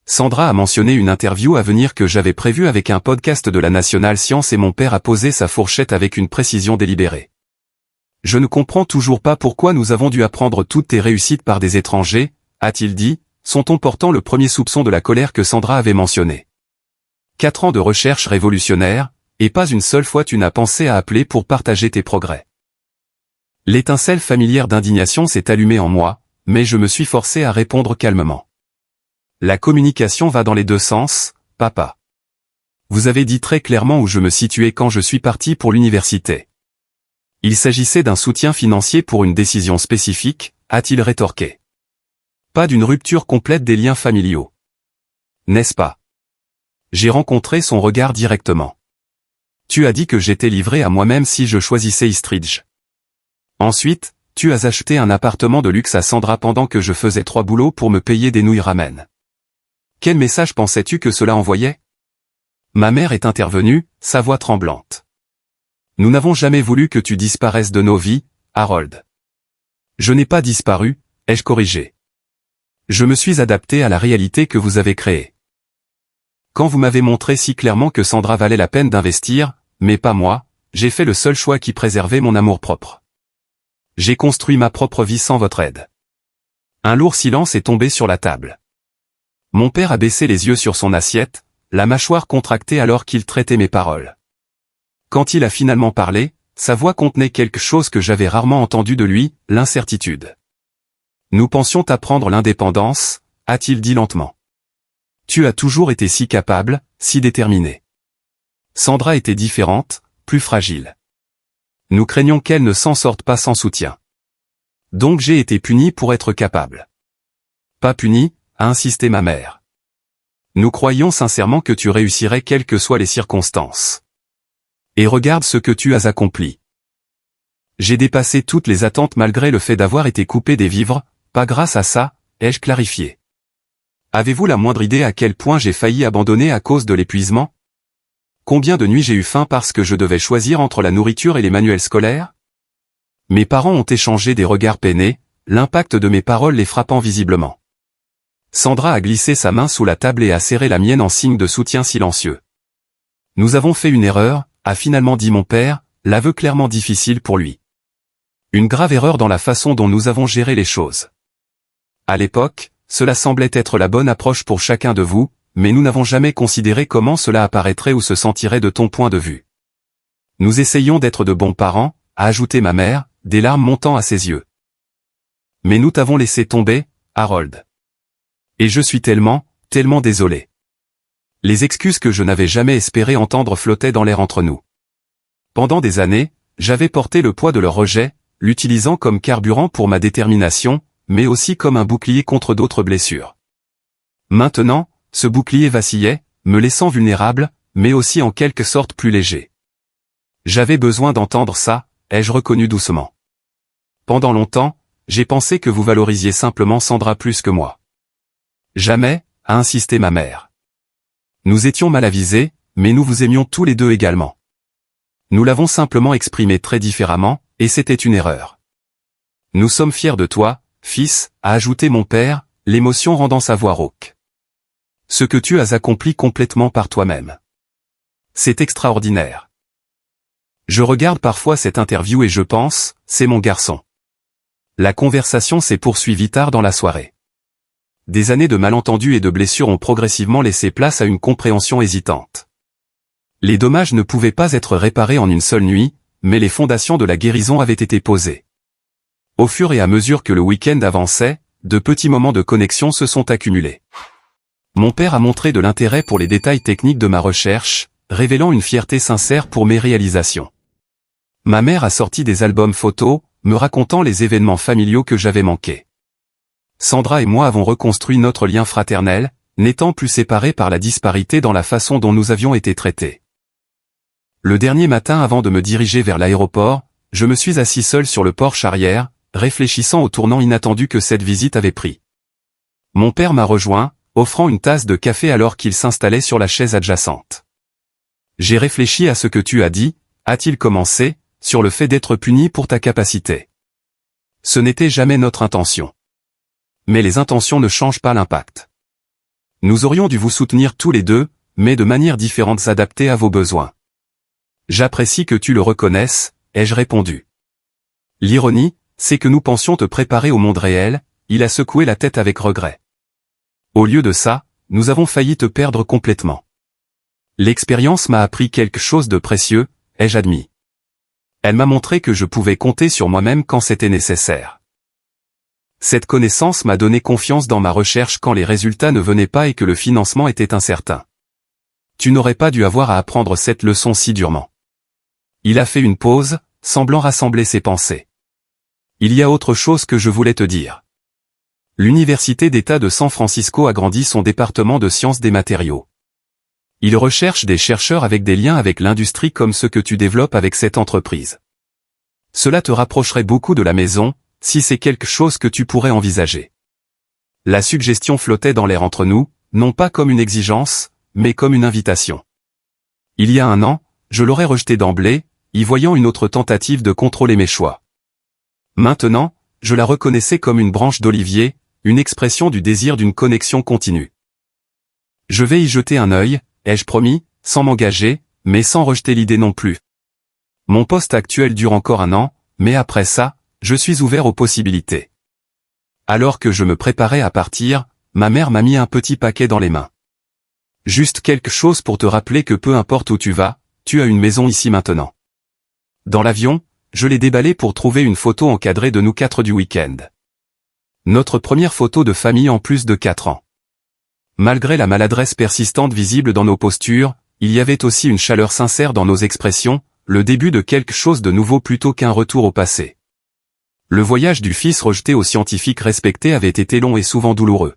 Sandra a mentionné une interview à venir que j'avais prévue avec un podcast de la Nationale Science et mon père a posé sa fourchette avec une précision délibérée. Je ne comprends toujours pas pourquoi nous avons dû apprendre toutes tes réussites par des étrangers, a-t-il dit, son ton portant le premier soupçon de la colère que Sandra avait mentionné. 4 ans de recherche révolutionnaire, et pas une seule fois tu n'as pensé à appeler pour partager tes progrès. L'étincelle familière d'indignation s'est allumée en moi, mais je me suis forcé à répondre calmement. La communication va dans les deux sens, papa. Vous avez dit très clairement où je me situais quand je suis parti pour l'université. Il s'agissait d'un soutien financier pour une décision spécifique, a-t-il rétorqué. Pas d'une rupture complète des liens familiaux. N'est-ce pas? J'ai rencontré son regard directement. Tu as dit que j'étais livré à moi-même si je choisissais Eastridge. Ensuite, tu as acheté un appartement de luxe à Sandra pendant que je faisais 3 boulots pour me payer des nouilles ramen. Quel message pensais-tu que cela envoyait? Ma mère est intervenue, sa voix tremblante. Nous n'avons jamais voulu que tu disparaisses de nos vies, Harold. Je n'ai pas disparu, ai-je corrigé. Je me suis adapté à la réalité que vous avez créée. Quand vous m'avez montré si clairement que Sandra valait la peine d'investir, mais pas moi, j'ai fait le seul choix qui préservait mon amour-propre. J'ai construit ma propre vie sans votre aide. Un lourd silence est tombé sur la table. Mon père a baissé les yeux sur son assiette, la mâchoire contractée alors qu'il traitait mes paroles. Quand il a finalement parlé, sa voix contenait quelque chose que j'avais rarement entendu de lui, l'incertitude. Nous pensions apprendre l'indépendance, a-t-il dit lentement. Tu as toujours été si capable, si déterminé. Sandra était différente, plus fragile. Nous craignons qu'elle ne s'en sorte pas sans soutien. Donc j'ai été puni pour être capable. Pas puni, a insisté ma mère. Nous croyions sincèrement que tu réussirais quelles que soient les circonstances. Et regarde ce que tu as accompli. J'ai dépassé toutes les attentes malgré le fait d'avoir été coupé des vivres, pas grâce à ça, ai-je clarifié. Avez-vous la moindre idée à quel point j'ai failli abandonner à cause de l'épuisement? Combien de nuits j'ai eu faim parce que je devais choisir entre la nourriture et les manuels scolaires? Mes parents ont échangé des regards peinés, l'impact de mes paroles les frappant visiblement. Sandra a glissé sa main sous la table et a serré la mienne en signe de soutien silencieux. Nous avons fait une erreur, a finalement dit mon père, l'aveu clairement difficile pour lui. Une grave erreur dans la façon dont nous avons géré les choses. À l'époque, cela semblait être la bonne approche pour chacun de vous, mais nous n'avons jamais considéré comment cela apparaîtrait ou se sentirait de ton point de vue. Nous essayons d'être de bons parents, a ajouté ma mère, des larmes montant à ses yeux. Mais nous t'avons laissé tomber, Harold. Et je suis tellement désolé. Les excuses que je n'avais jamais espéré entendre flottaient dans l'air entre nous. Pendant des années, j'avais porté le poids de leur rejet, l'utilisant comme carburant pour ma détermination, mais aussi comme un bouclier contre d'autres blessures. Maintenant, ce bouclier vacillait, me laissant vulnérable, mais aussi en quelque sorte plus léger. J'avais besoin d'entendre ça, ai-je reconnu doucement. Pendant longtemps, j'ai pensé que vous valorisiez simplement Sandra plus que moi. Jamais, a insisté ma mère. Nous étions mal avisés, mais nous vous aimions tous les deux également. Nous l'avons simplement exprimé très différemment, et c'était une erreur. Nous sommes fiers de toi, fils, a ajouté mon père, l'émotion rendant sa voix rauque. Ce que tu as accompli complètement par toi-même. C'est extraordinaire. Je regarde parfois cette interview et je pense, c'est mon garçon. La conversation s'est poursuivie tard dans la soirée. Des années de malentendus et de blessures ont progressivement laissé place à une compréhension hésitante. Les dommages ne pouvaient pas être réparés en une seule nuit, mais les fondations de la guérison avaient été posées. Au fur et à mesure que le week-end avançait, de petits moments de connexion se sont accumulés. Mon père a montré de l'intérêt pour les détails techniques de ma recherche, révélant une fierté sincère pour mes réalisations. Ma mère a sorti des albums photos, me racontant les événements familiaux que j'avais manqués. Sandra et moi avons reconstruit notre lien fraternel, n'étant plus séparés par la disparité dans la façon dont nous avions été traités. Le dernier matin avant de me diriger vers l'aéroport, je me suis assis seul sur le porche arrière, réfléchissant au tournant inattendu que cette visite avait pris. Mon père m'a rejoint, offrant une tasse de café alors qu'il s'installait sur la chaise adjacente. J'ai réfléchi à ce que tu as dit, a-t-il commencé, sur le fait d'être puni pour ta capacité. Ce n'était jamais notre intention. Mais les intentions ne changent pas l'impact. Nous aurions dû vous soutenir tous les deux, mais de manières différentes adaptées à vos besoins. J'apprécie que tu le reconnaisses, ai-je répondu. L'ironie, c'est que nous pensions te préparer au monde réel, il a secoué la tête avec regret. Au lieu de ça, nous avons failli te perdre complètement. L'expérience m'a appris quelque chose de précieux, ai-je admis. Elle m'a montré que je pouvais compter sur moi-même quand c'était nécessaire. Cette connaissance m'a donné confiance dans ma recherche quand les résultats ne venaient pas et que le financement était incertain. Tu n'aurais pas dû avoir à apprendre cette leçon si durement. Il a fait une pause, semblant rassembler ses pensées. Il y a autre chose que je voulais te dire. L'Université d'État de San Francisco agrandit son département de sciences des matériaux. Il recherche des chercheurs avec des liens avec l'industrie comme ceux que tu développes avec cette entreprise. Cela te rapprocherait beaucoup de la maison, si c'est quelque chose que tu pourrais envisager. La suggestion flottait dans l'air entre nous, non pas comme une exigence, mais comme une invitation. Il y a un an, je l'aurais rejeté d'emblée, y voyant une autre tentative de contrôler mes choix. Maintenant, je la reconnaissais comme une branche d'olivier, une expression du désir d'une connexion continue. Je vais y jeter un œil, ai-je promis, sans m'engager, mais sans rejeter l'idée non plus. Mon poste actuel dure encore un an, mais après ça, je suis ouvert aux possibilités. Alors que je me préparais à partir, ma mère m'a mis un petit paquet dans les mains. Juste quelque chose pour te rappeler que peu importe où tu vas, tu as une maison ici maintenant. Dans l'avion, je l'ai déballé pour trouver une photo encadrée de nous 4 du week-end. Notre première photo de famille en plus de 4 ans. Malgré la maladresse persistante visible dans nos postures, il y avait aussi une chaleur sincère dans nos expressions, le début de quelque chose de nouveau plutôt qu'un retour au passé. Le voyage du fils rejeté aux scientifiques respectés avait été long et souvent douloureux.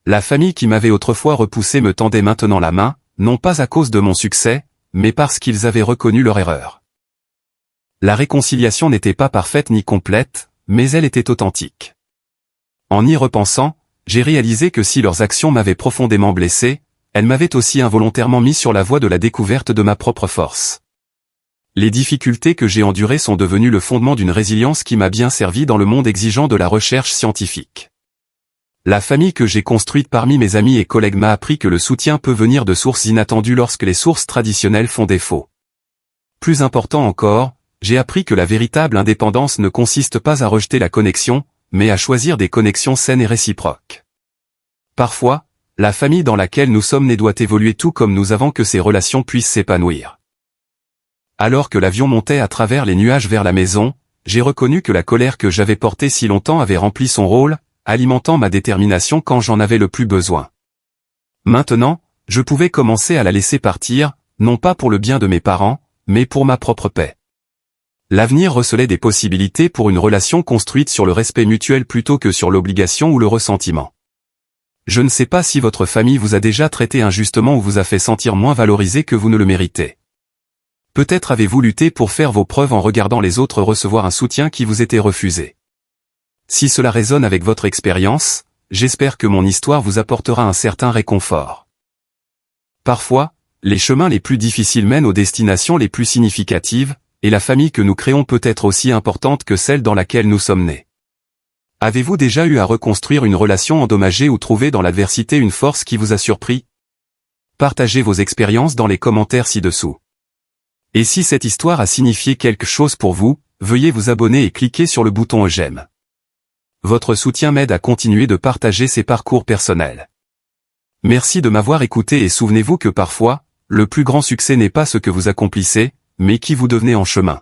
La famille qui m'avait autrefois repoussé me tendait maintenant la main, non pas à cause de mon succès, mais parce qu'ils avaient reconnu leur erreur. La réconciliation n'était pas parfaite ni complète, mais elle était authentique. En y repensant, j'ai réalisé que si leurs actions m'avaient profondément blessé, elles m'avaient aussi involontairement mis sur la voie de la découverte de ma propre force. Les difficultés que j'ai endurées sont devenues le fondement d'une résilience qui m'a bien servi dans le monde exigeant de la recherche scientifique. La famille que j'ai construite parmi mes amis et collègues m'a appris que le soutien peut venir de sources inattendues lorsque les sources traditionnelles font défaut. Plus important encore, j'ai appris que la véritable indépendance ne consiste pas à rejeter la connexion, mais à choisir des connexions saines et réciproques. Parfois, la famille dans laquelle nous sommes nés doit évoluer tout comme nous avons que ces relations puissent s'épanouir. Alors que l'avion montait à travers les nuages vers la maison, j'ai reconnu que la colère que j'avais portée si longtemps avait rempli son rôle, alimentant ma détermination quand j'en avais le plus besoin. Maintenant, je pouvais commencer à la laisser partir, non pas pour le bien de mes parents, mais pour ma propre paix. L'avenir recelait des possibilités pour une relation construite sur le respect mutuel plutôt que sur l'obligation ou le ressentiment. Je ne sais pas si votre famille vous a déjà traité injustement ou vous a fait sentir moins valorisé que vous ne le méritez. Peut-être avez-vous lutté pour faire vos preuves en regardant les autres recevoir un soutien qui vous était refusé. Si cela résonne avec votre expérience, j'espère que mon histoire vous apportera un certain réconfort. Parfois, les chemins les plus difficiles mènent aux destinations les plus significatives, et la famille que nous créons peut être aussi importante que celle dans laquelle nous sommes nés. Avez-vous déjà eu à reconstruire une relation endommagée ou trouvé dans l'adversité une force qui vous a surpris? Partagez vos expériences dans les commentaires ci-dessous. Et si cette histoire a signifié quelque chose pour vous, veuillez vous abonner et cliquer sur le bouton j'aime. Votre soutien m'aide à continuer de partager ces parcours personnels. Merci de m'avoir écouté et souvenez-vous que parfois, le plus grand succès n'est pas ce que vous accomplissez, mais qui vous devenez en chemin.